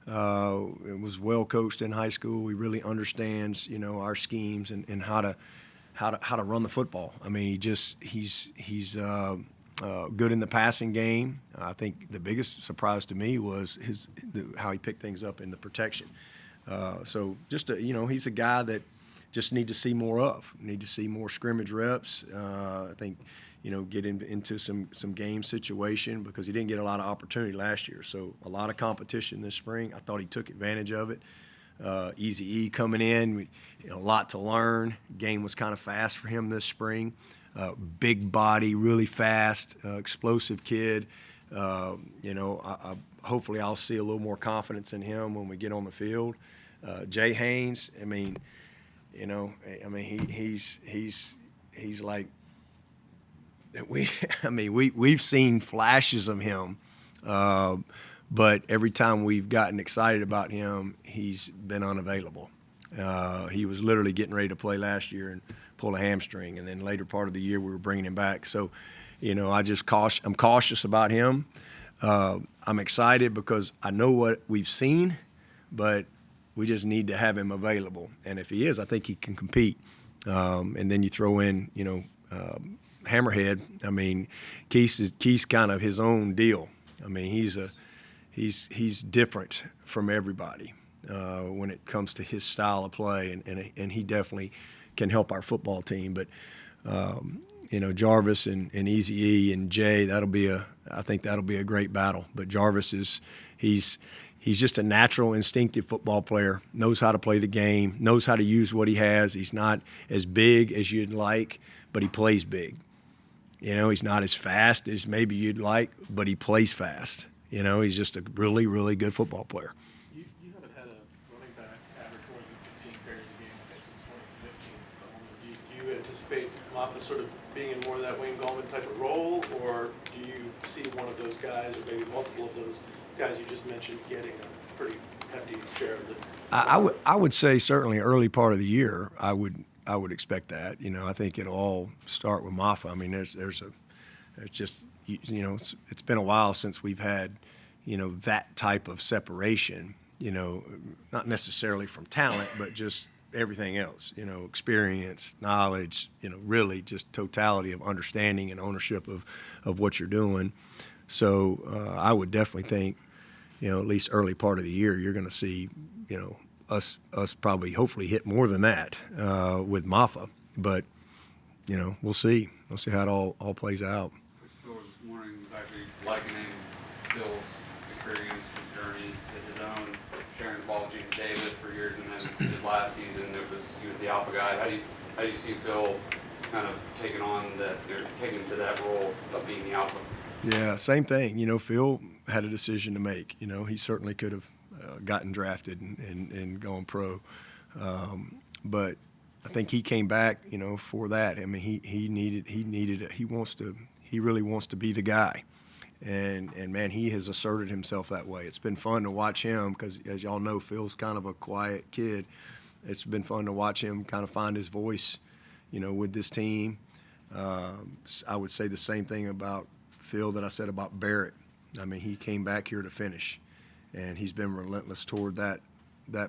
It was well coached in high school. He really understands, our schemes and how to run the football. I mean, he's good in the passing game. I think the biggest surprise to me was how he picked things up in the protection. So just he's a guy that just need to see more of. Need to see more scrimmage reps. I think. Get into some game situation because he didn't get a lot of opportunity last year. So a lot of competition this spring. I thought he took advantage of it. Easy E coming in, a lot to learn. Game was kind of fast for him this spring. Big body, really fast, explosive kid. Hopefully I'll see a little more confidence in him when we get on the field. Jay Haynes, he's like. We've seen flashes of him, but every time we've gotten excited about him, he's been unavailable. He was literally getting ready to play last year and pull a hamstring, and then later part of the year we were bringing him back. So, I'm cautious about him, I'm excited because I know what we've seen, but we just need to have him available. And if he is, I think he can compete. And then you throw in, Hammerhead. I mean, Keith's kind of his own deal. I mean, he's different from everybody when it comes to his style of play, and he definitely can help our football team. But Jarvis and Easy E and Jay, I think that'll be a great battle. But Jarvis he's just a natural, instinctive football player, knows how to play the game, knows how to use what he has. He's not as big as you'd like, but he plays big. He's not as fast as maybe you'd like, but he plays fast. He's just a really, really good football player.
You haven't had a running back average more than 15 carries a game, I think, since 2015. Do you anticipate Mafah sort of being in more of that Wayne Gallman type of role, or do you see one of those guys, or maybe multiple of those guys you just mentioned, getting a pretty hefty share of the?
I would say certainly early part of the year, I would expect that. I think it'll all start with Mafah. I mean, it's been a while since we've had, that type of separation. Not necessarily from talent, but just everything else. Experience, knowledge. Really just totality of understanding and ownership of what you're doing. So I would definitely think, at least early part of the year, you're going to see, us probably hopefully hit more than that with Mafah. But, we'll see. We'll see how it all plays out.
Coach Phil this morning was actually likening Phil's experience, his journey to his own, sharing the ball with James Davis for years, and then his last season he was the alpha guy. How do you see Phil kind of taking to that role of being the alpha?
Yeah, same thing. Phil had a decision to make. He certainly could have gotten drafted and gone pro. But I think he came back, for that. I mean, he really wants to be the guy. And man, he has asserted himself that way. It's been fun to watch him because, as y'all know, Phil's kind of a quiet kid. It's been fun to watch him kind of find his voice, with this team. I would say the same thing about Phil that I said about Barrett. I mean, he came back here to finish, and he's been relentless toward that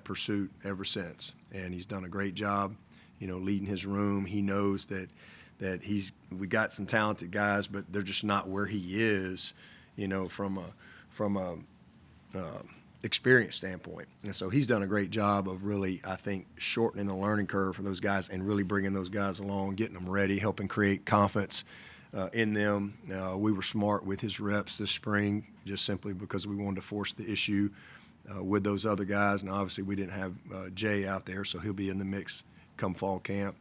pursuit ever since. And he's done a great job, leading his room. He knows that we got some talented guys, but they're just not where he is, from a experience standpoint. And so he's done a great job of really, I think, shortening the learning curve for those guys and really bringing those guys along, getting them ready, helping create confidence in them. We were smart with his reps this spring, just simply because we wanted to force the issue with those other guys. And obviously we didn't have Jay out there, so he'll be in the mix come fall camp.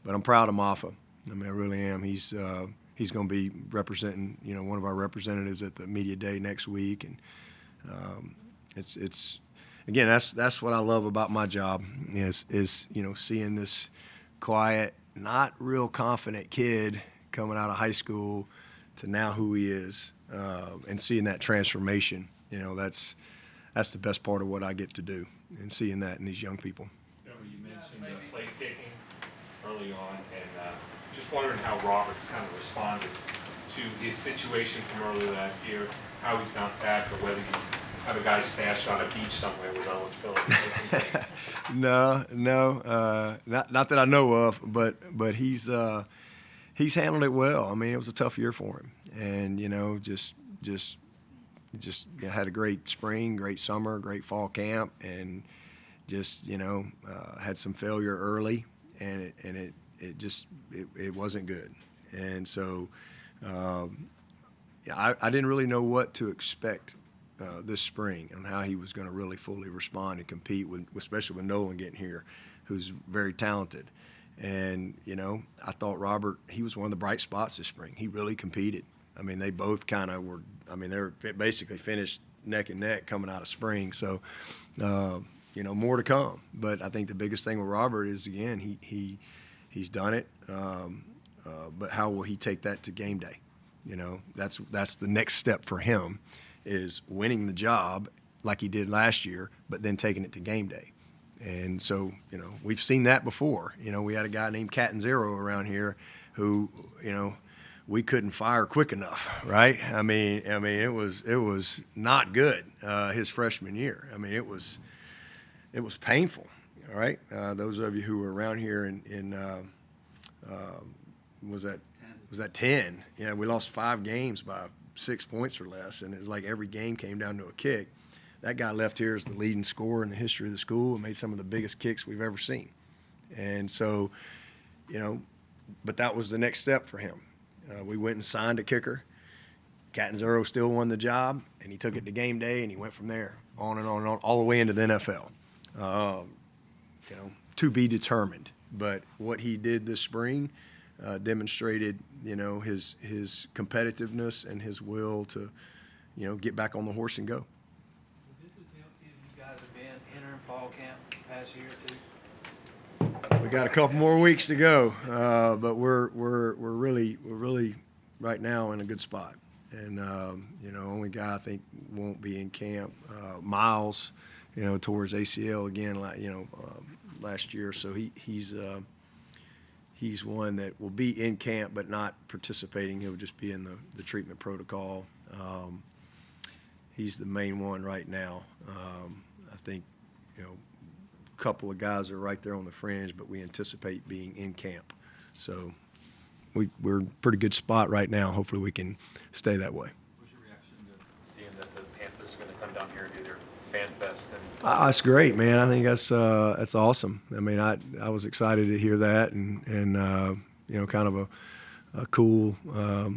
But I'm proud of Mafah. I mean, I really am. He's going to be representing, one of our representatives at the media day next week, and it's again, that's what I love about my job is seeing this quiet, not real confident kid coming out of high school to now who he is, and seeing that transformation. That's the best part of what I get to do, and seeing that in these young people.
You mentioned place kicking early on, and just wondering how Robert's kind of responded to his situation from early last year, how he's bounced back, or whether you have a guy stashed on a beach somewhere with eligibility.
No, not that I know of, but he's handled it well. I mean, it was a tough year for him, and just had a great spring, great summer, great fall camp, and just had some failure early, and it wasn't good, and so I didn't really know what to expect this spring and how he was going to really fully respond and compete especially with Nolan getting here, who's very talented. And I thought Robert, he was one of the bright spots this spring. He really competed. I mean, they both kind of were. I mean, they're basically finished neck and neck coming out of spring. So more to come. But I think the biggest thing with Robert is, again, he's done it. But how will he take that to game day? That's the next step for him, is winning the job like he did last year, but then taking it to game day. And so, we've seen that before. We had a guy named Cat and Zero around here who, we couldn't fire quick enough, right? I mean, it was not good his freshman year. I mean, it was painful, all right? Those of you who were around here in was that 10? Yeah, we lost 5 games by 6 points or less, and it was like every game came down to a kick. That guy left here as the leading scorer in the history of the school and made some of the biggest kicks we've ever seen. And so, but that was the next step for him. We went and signed a kicker. Catanzaro still won the job, and he took it to game day, and he went from there on and on and on, all the way into the NFL. To be determined. But what he did this spring demonstrated, his competitiveness and his will to, get back on the horse and go.
Is this as healthy as you guys have been entering fall camp the past year or two?
We got a couple more weeks to go, but we're really right now in a good spot. And only guy I think won't be in camp, Miles, towards ACL again, last year. So he's one that will be in camp but not participating. He'll just be in the treatment protocol. He's the main one right now. I think a couple of guys are right there on the fringe, but we anticipate being in camp. So we're in a pretty good spot right now. Hopefully we can stay that way.
What's your reaction to seeing that the Panthers are going to come down here and do their fan fest?
That's great, man. I think that's awesome. I mean, I was excited to hear that, and kind of a cool,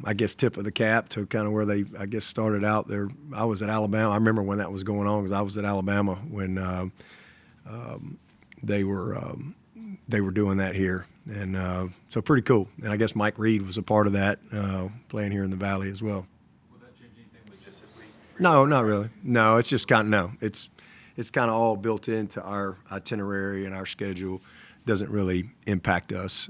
I guess, tip of the cap to kind of where they, I guess, started out there. I was at Alabama. I remember when that was going on because I was at Alabama when they were doing that here, and so pretty cool. And I guess Mike Reed was a part of that, playing here in the Valley as well.
Will that change anything logistically?
No, not really. No, it's just kind of it's kind of all built into our itinerary and our schedule. Doesn't really impact us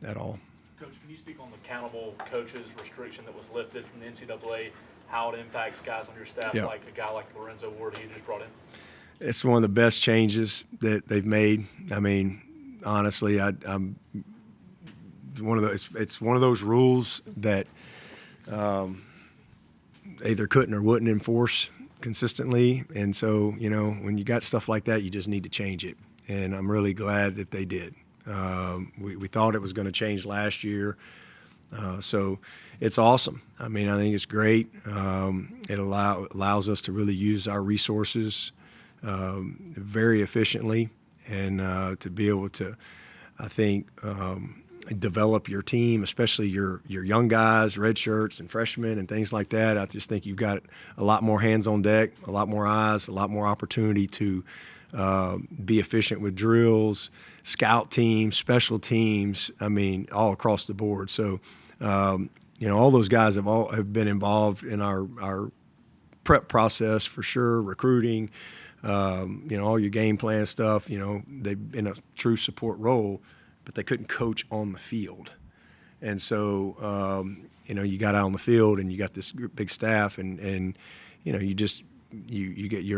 at all.
Coach, can you speak on the accountable coaches restriction that was lifted from the NCAA, how it impacts guys on your staff,
Yeah.
like a guy like Lorenzo Ward you just brought in?
It's one of the best changes that they've made. I mean, honestly, I'm one of those. It's one of those rules that either couldn't or wouldn't enforce consistently. And so, when you got stuff like that, you just need to change it. And I'm really glad that they did. We thought it was going to change last year. So it's awesome. I mean, I think it's great. It allows us to really use our resources very efficiently and to be able to, I think, develop your team, especially your young guys, red shirts and freshmen and things like that. I just think you've got a lot more hands on deck, a lot more eyes, a lot more opportunity to be efficient with drills, scout teams, special teams. I mean, all across the board. So, all those guys have been involved in our prep process for sure, recruiting, all your game plan stuff. They've been a true support role, but they couldn't coach on the field. And so, you got out on the field and you got this big staff and you're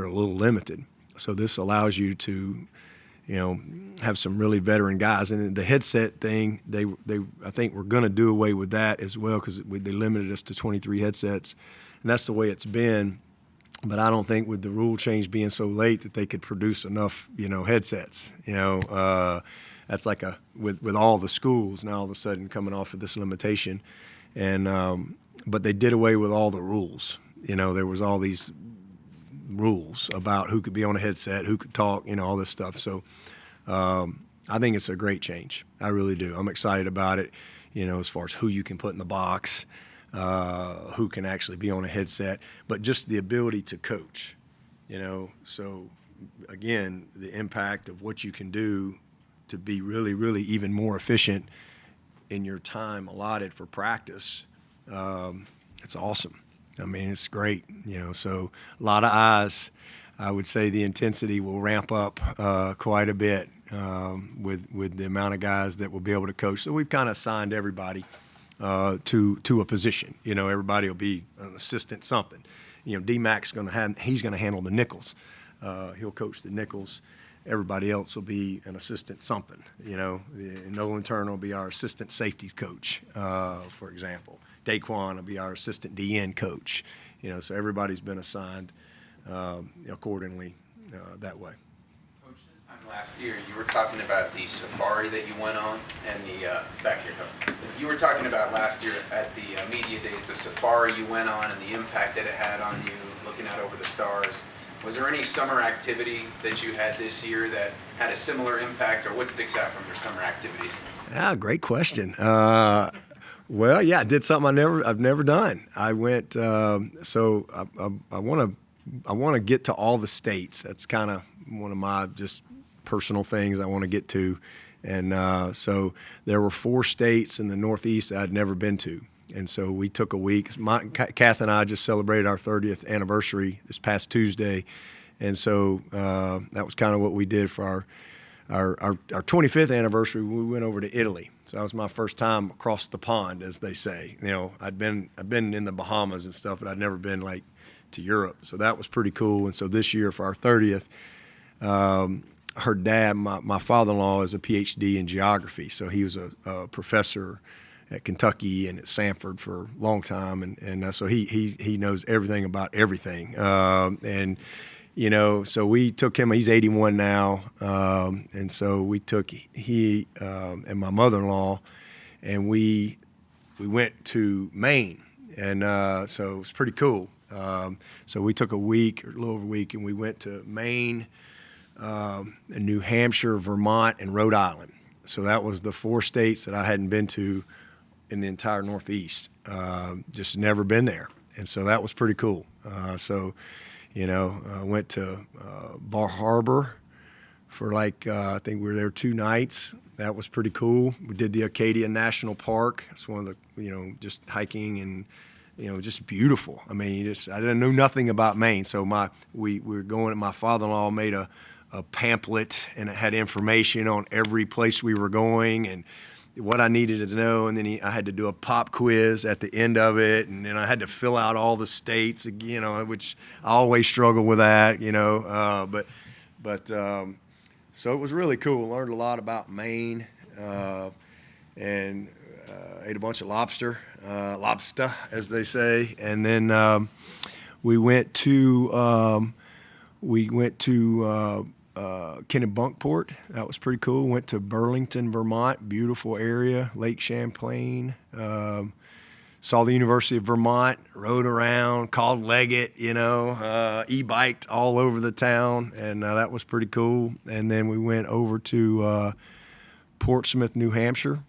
a little limited. So this allows you to, have some really veteran guys. And the headset thing, I think we're going to do away with that as well because they limited us to 23 headsets. And that's the way it's been. But I don't think with the rule change being so late that they could produce enough, headsets. That's like with all the schools now all of a sudden coming off of this limitation. And but they did away with all the rules. There was all these rules about who could be on a headset, who could talk, all this stuff. So I think it's a great change. I really do. I'm excited about it, as far as who you can put in the box, who can actually be on a headset, but just the ability to coach, So, again, the impact of what you can do to be really, really even more efficient in your time allotted for practice, it's awesome. I mean, it's great, so a lot of eyes. I would say the intensity will ramp up quite a bit with the amount of guys that will be able to coach. So we've kind of assigned everybody to a position. Everybody will be an assistant something. D-Mac's he's going to handle the nickels. He'll coach the nickels. everybody else will be an assistant something. You know, Nolan Turner will be our assistant safety coach, for example. Daquan will be our assistant DN coach. You know, so everybody's been assigned accordingly that way.
Coach, this time last year, you were talking about the safari that you went on and the back here. You were talking about last year at the media days, the safari you went on and the impact that it had on you, looking out over the stars. Was there any summer activity that you had this year that had a similar impact, or what sticks out from your summer activities?
Ah, great question. Well, yeah, I did something I've never done. I went. So I want to get to all the states. That's kind of one of my just personal things I want to get to. And so there were 4 states in the Northeast that I'd never been to. And so we took a week. Kath and I just celebrated our 30th anniversary this past Tuesday. And so that was kind of what we did for our 25th anniversary. We went over to Italy. So that was my first time across the pond, as they say. You know, I've been in the Bahamas and stuff, but I'd never been like to Europe. So that was pretty cool. And so this year for our 30th, her dad, my father-in-law, is a PhD in geography. So he was a professor at Kentucky and at Sanford for a long time, and so he knows everything about everything. And you know, so we took him. He's 81 now, and so we took he and my mother-in-law, and we went to Maine, and so it was pretty cool. So we took a week, or a little over a week, and we went to Maine, New Hampshire, Vermont, and Rhode Island. So that was the 4 states that I hadn't been to in the entire Northeast. Just never been there. And so that was pretty cool. So, you know, went to Bar Harbor for like, I think we were there 2 nights. That was pretty cool. We did the Acadia National Park. It's one of the, you know, just hiking and, you know, just beautiful. I mean, I didn't know nothing about Maine. So we were going, and my father-in-law made a pamphlet, and it had information on every place we were going and what I needed to know. And then I had to do a pop quiz at the end of it. And then I had to fill out all the states, you know, which I always struggle with that, you know. So it was really cool. Learned a lot about Maine, and ate a bunch of lobster, as they say. And then we went to Kennebunkport. That was pretty cool. Went to Burlington, Vermont. Beautiful area. Lake Champlain. Saw the University of Vermont. Rode around. Called Leggett. You know, e-biked all over the town, and that was pretty cool. And then we went over to Portsmouth, New Hampshire.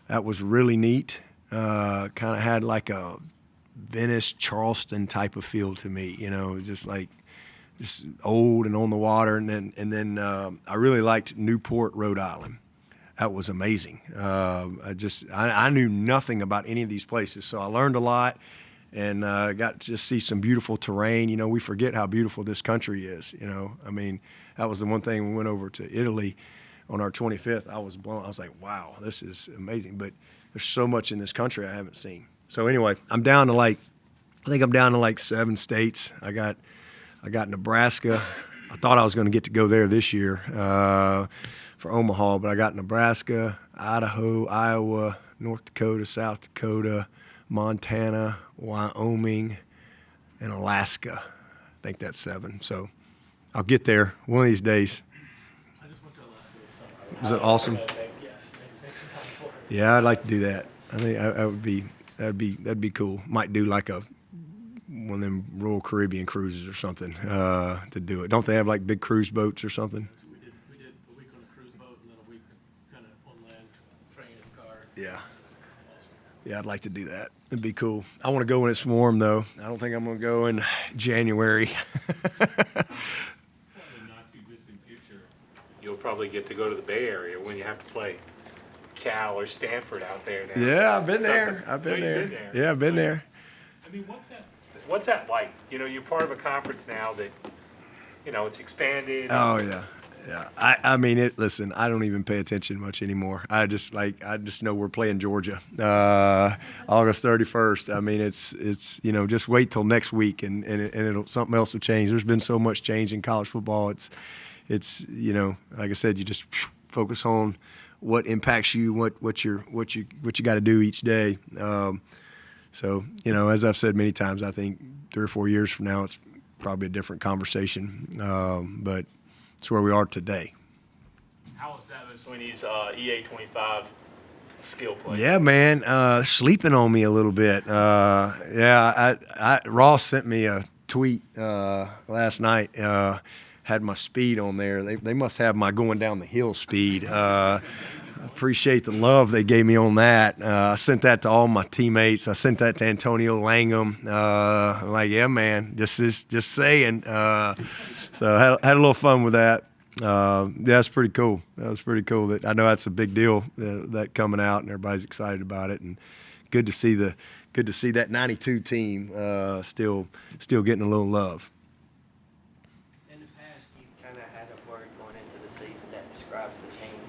That was really neat. Kind of had like a Venice, Charleston type of feel to me. You know, just old and on the water. And then I really liked Newport, Rhode Island. That was amazing. I knew nothing about any of these places, so I learned a lot, and got to just see some beautiful terrain. You know, we forget how beautiful this country is. You know, I mean, that was the one thing. We went over to Italy on our 25th. I was blown. I was like, wow, this is amazing. But there's so much in this country I haven't seen. So anyway, I think I'm down to like 7 states. I got Nebraska. I thought I was going to get to go there this year for Omaha, but I got Nebraska, Idaho, Iowa, North Dakota, South Dakota, Montana, Wyoming, and Alaska. I think that's 7. So I'll get there one of these days.
I just went to Alaska this summer.
Was it awesome?
Yes, make some time for it.
Yeah, I'd like to do that. I think that'd be cool. Might do like one of them Royal Caribbean cruises or something to do it. Don't they have like big cruise boats or something?
We did a week on a cruise boat and then a week kind of on land, train and car.
Yeah.
Awesome.
Yeah, I'd like to do that. It'd be cool. I want to go when it's warm, though. I don't think I'm going to go in January.
In the not too distant future, you'll probably get to go to the Bay Area when you have to play Cal or Stanford out there now.
Yeah, I've been there.
You've been there.
Yeah, I've been there.
I mean, what's that like? You know, you're part of a conference now that, you know, it's expanded.
Oh, yeah. Yeah. I mean, listen, I don't even pay attention much anymore. I just know we're playing Georgia, August 31st. I mean, it's, you know, just wait till next week and something else will change. There's been so much change in college football. it's, you know, like I said, you just focus on what impacts you, what you got to do each day. So, you know, as I've said many times, I think 3 or 4 years from now, it's probably a different conversation. But it's where we are today.
How was Dabo Swinney's EA 25 skill play?
Yeah, man, sleeping on me a little bit. Ross sent me a tweet last night. Had my speed on there. They must have my going down the hill speed. Appreciate the love they gave me on that. I sent that to all my teammates. I sent that to Antonio Langham. Like, yeah, man, just saying. So had a little fun with that. Yeah, that's pretty cool. That was pretty cool. That I know that's a big deal that coming out, and everybody's excited about it. And good to see that 92 team still getting a little love.
In the past, you've kind of had a word going into the season that describes the team.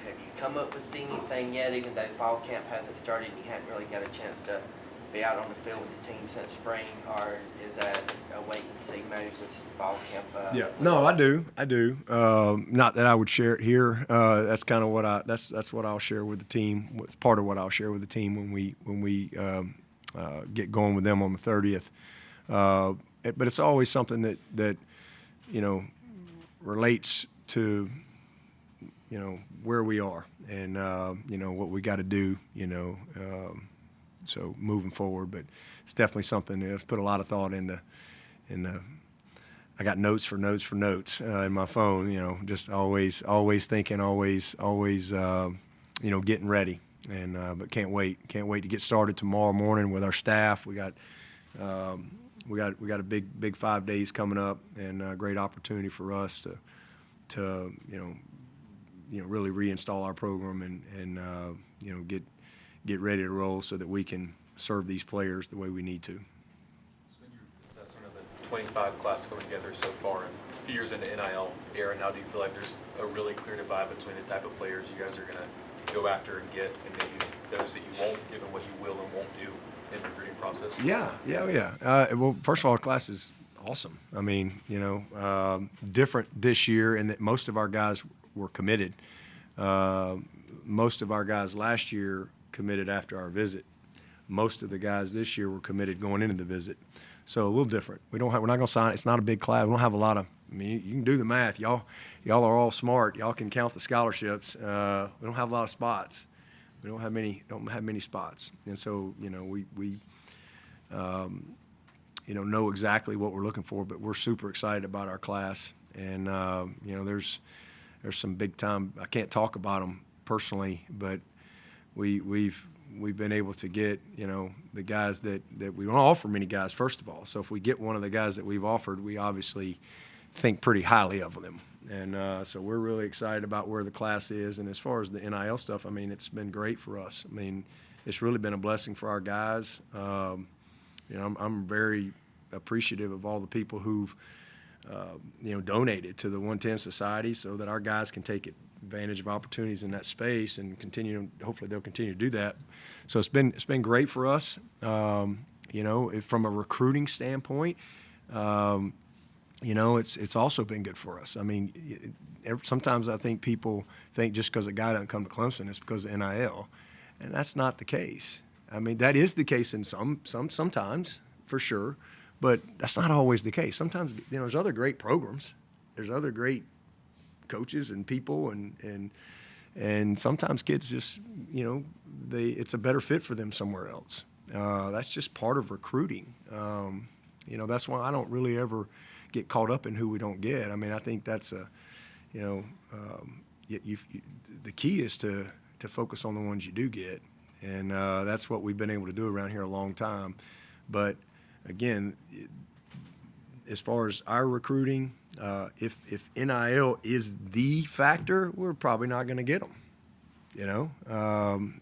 Have you come up with anything yet, even though fall camp hasn't started and you haven't really got a chance to be out on the field with the team since spring, or is that a wait and see mode with fall camp?
Yeah, no, I do. Not that I would share it here. That's kind of what that's what I'll share with the team. It's part of what I'll share with the team when we get going with them on the 30th. But it's always something that you know relates to you know where we are and you know what we got to do. You know. So moving forward, but it's definitely something that's put a lot of thought into. I got notes for notes in my phone. You know, just always thinking, always you know, getting ready. And but can't wait to get started tomorrow morning with our staff. We got a big 5 days coming up, and a great opportunity for us to you know really reinstall our program and you know get ready to roll so that we can serve these players the way we need to.
It's been your assessment of the 25 class coming together so far, and a few years into NIL era now, do you feel like there's a really clear divide between the type of players you guys are going to go after and get, and maybe those that you won't, given what you will and won't do in the recruiting process?
Yeah. Well, first of all, our class is awesome. I mean, you know, different this year in that most of our guys were committed. Most of our guys last year committed after our visit. Most of the guys this year were committed going into the visit. So a little different. We're not going to sign. It's not a big class. We don't have a lot of. I mean, you can do the math. Y'all are all smart. Y'all can count the scholarships. We don't have a lot of spots. We don't have many spots. And so you know we you know exactly what we're looking for. But we're super excited about our class. And you know there's some big time. I can't talk about them personally, but we've been able to get, you know, the guys that we don't offer many guys, first of all. So if we get one of the guys that we've offered, we obviously think pretty highly of them. And so we're really excited about where the class is. And as far as the NIL stuff, I mean, it's been great for us. I mean, it's really been a blessing for our guys. You know, I'm very appreciative of all the people who've, you know, donated to the 110 Society so that our guys can take advantage of opportunities in that space and hopefully they'll continue to do that. So it's been great for us. You know, from a recruiting standpoint, you know, it's also been good for us. I mean, sometimes I think people think just because a guy doesn't come to Clemson, it's because of NIL, and that's not the case. I mean, that is the case in sometimes for sure, but that's not always the case. Sometimes, you know, there's other great programs, there's other great coaches and people, and sometimes kids just, you know, it's a better fit for them somewhere else. That's just part of recruiting. You know, that's why I don't really ever get caught up in who we don't get. I mean, I think that's you know, the key is to focus on the ones you do get, and that's what we've been able to do around here a long time. But again, as far as our recruiting, if NIL is the factor, we're probably not going to get them. You know,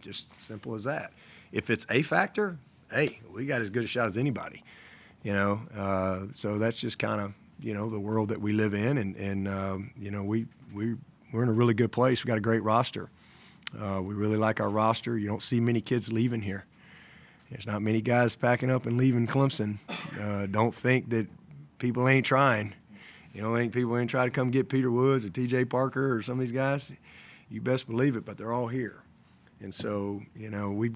just simple as that. If it's a factor, hey, we got as good a shot as anybody. You know, so that's just kind of, you know, the world that we live in, and you know, we're in a really good place. We got a great roster. We really like our roster. You don't see many kids leaving here. There's not many guys packing up and leaving Clemson. Don't think that people ain't trying. You know, I think people ain't try to come get Peter Woods or T.J. Parker or some of these guys. You best believe it, but they're all here. And so, you know, we've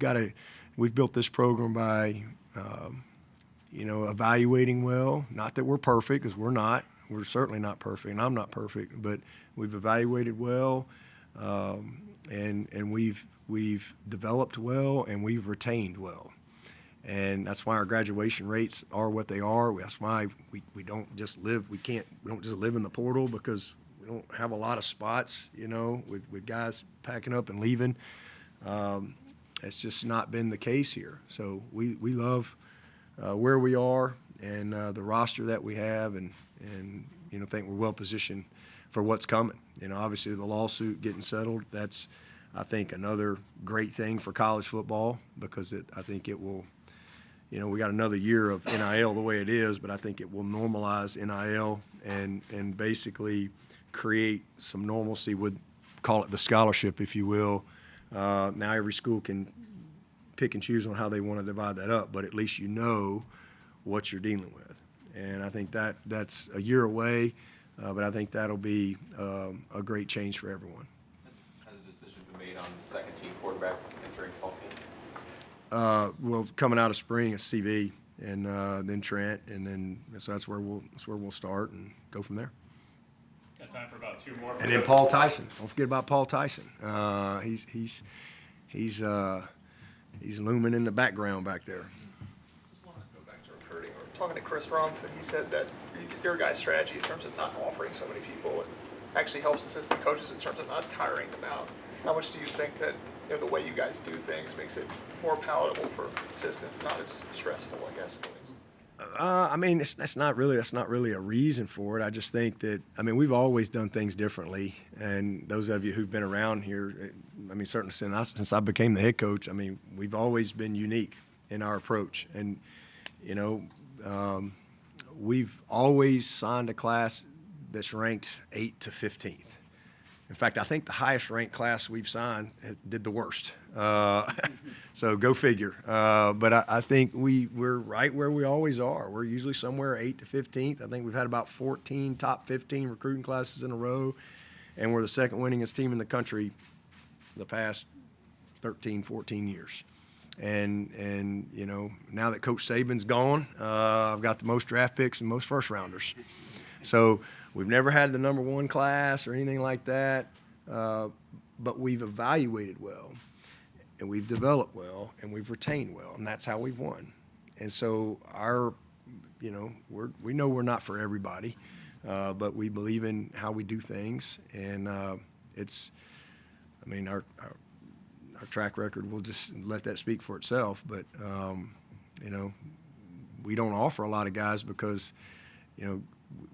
built this program by, you know, evaluating well. Not that we're perfect, because we're not. We're certainly not perfect, and I'm not perfect. But we've evaluated well, and we've developed well, and we've retained well. And that's why our graduation rates are what they are. That's why we don't just live. We don't just live in the portal, because we don't have a lot of spots, you know, with guys packing up and leaving. It's just not been the case here. So we love where we are and the roster that we have, and you know, think we're well positioned for what's coming. You know, obviously the lawsuit getting settled, that's, I think, another great thing for college football, because I think it will, you know, we got another year of NIL the way it is, but I think it will normalize NIL and basically create some normalcy with, call it the scholarship, if you will. Now every school can pick and choose on how they want to divide that up, but at least you know what you're dealing with. And I think that's a year away, but I think that'll be a great change for everyone.
Has a decision been made on the second team quarterback entering fall camp?
Well, coming out of spring is CV, and then Trent, and then so that's where we'll start and go from there.
Got time for about two more.
And then Paul Tyson. Don't forget about Paul Tyson. He's looming in the background back there.
Just want to go back to recruiting. We're talking to Chris Rumpf, and he said that your guys' strategy in terms of not offering so many people actually helps assistant coaches in terms of not tiring them out. How much do you think that, you know, the way you guys do things makes it more palatable for assistants, not as stressful, I guess?
I mean, that's not really a reason for it. I just think that, I mean, we've always done things differently, and those of you who've been around here, I mean, certainly since I became the head coach, I mean, we've always been unique in our approach, and you know, we've always signed a class that's ranked 8th to 15th. In fact, I think the highest ranked class we've signed did the worst. So go figure. But I think we're right where we always are. We're usually somewhere 8th to 15th. I think we've had about 14 top 15 recruiting classes in a row, and we're the second winningest team in the country the past 13, 14 years. And you know, now that Coach Saban's gone, I've got the most draft picks and most first rounders. So we've never had the number one class or anything like that, but we've evaluated well, and we've developed well, and we've retained well, and that's how we've won. And so you know, we know we're not for everybody, but we believe in how we do things, and I mean, our track record, we'll just let that speak for itself. But you know, we don't offer a lot of guys because, you know,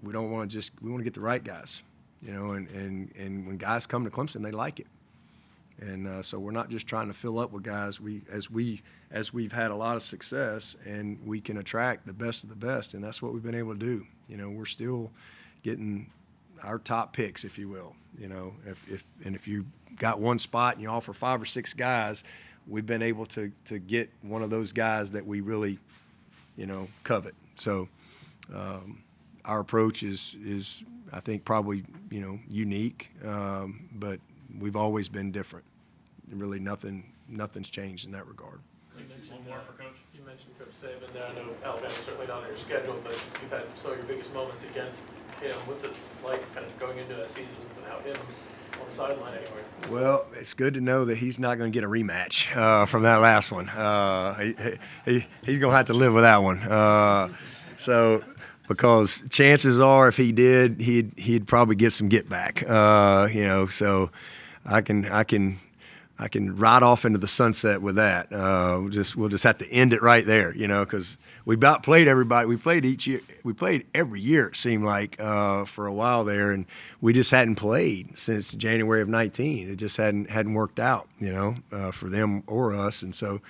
we don't want to we want to get the right guys, you know, and when guys come to Clemson, they like it. And so we're not just trying to fill up with guys. As we've had a lot of success, and we can attract the best of the best, and that's what we've been able to do. You know, we're still getting our top picks, if you will. You know, if you got one spot and you offer 5 or 6 guys, we've been able to get one of those guys that we really, you know, covet. So our approach is I think probably, you know, unique, but we've always been different. Really nothing's changed in that regard.
One more for Coach. You mentioned Coach Saban there. I know Alabama's certainly not on your schedule, but you've had some of your biggest moments against him. What's it like kind of going into that season without him on the sideline anyway? Well,
it's good to know that he's not going to get a rematch from that last one. He's going to have to live with that one. So, because chances are, if he did, he'd probably get some get back. You know, so I can ride off into the sunset with that. We'll just have to end it right there, you know, because we about played everybody. We played each year. We played every year, it seemed like, for a while there, and we just hadn't played since January of 19. It just hadn't worked out, you know, for them or us. And so,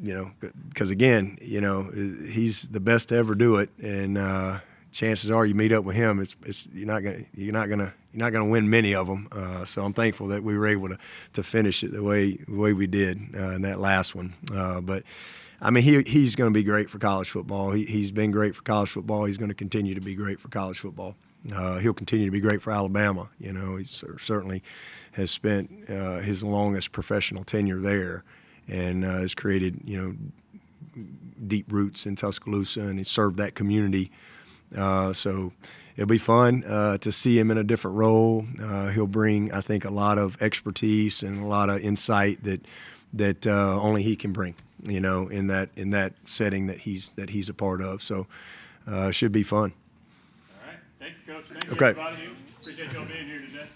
you know, because again, you know, he's the best to ever do it, and chances are you meet up with him, you're not gonna win many of them. So I'm thankful that we were able to finish it the way we did in that last one. But I mean, he's going to be great for college football. He's been great for college football. He's going to continue to be great for college football. He'll continue to be great for Alabama. You know, he certainly has spent his longest professional tenure there, and has created, you know, deep roots in Tuscaloosa, and he served that community. So it'll be fun to see him in a different role. He'll bring, I think, a lot of expertise and a lot of insight that only he can bring, you know, in that setting that he's a part of. So it should be fun.
All right. Thank you, Coach. Thank you,
Okay.
everybody. Appreciate y'all being here today.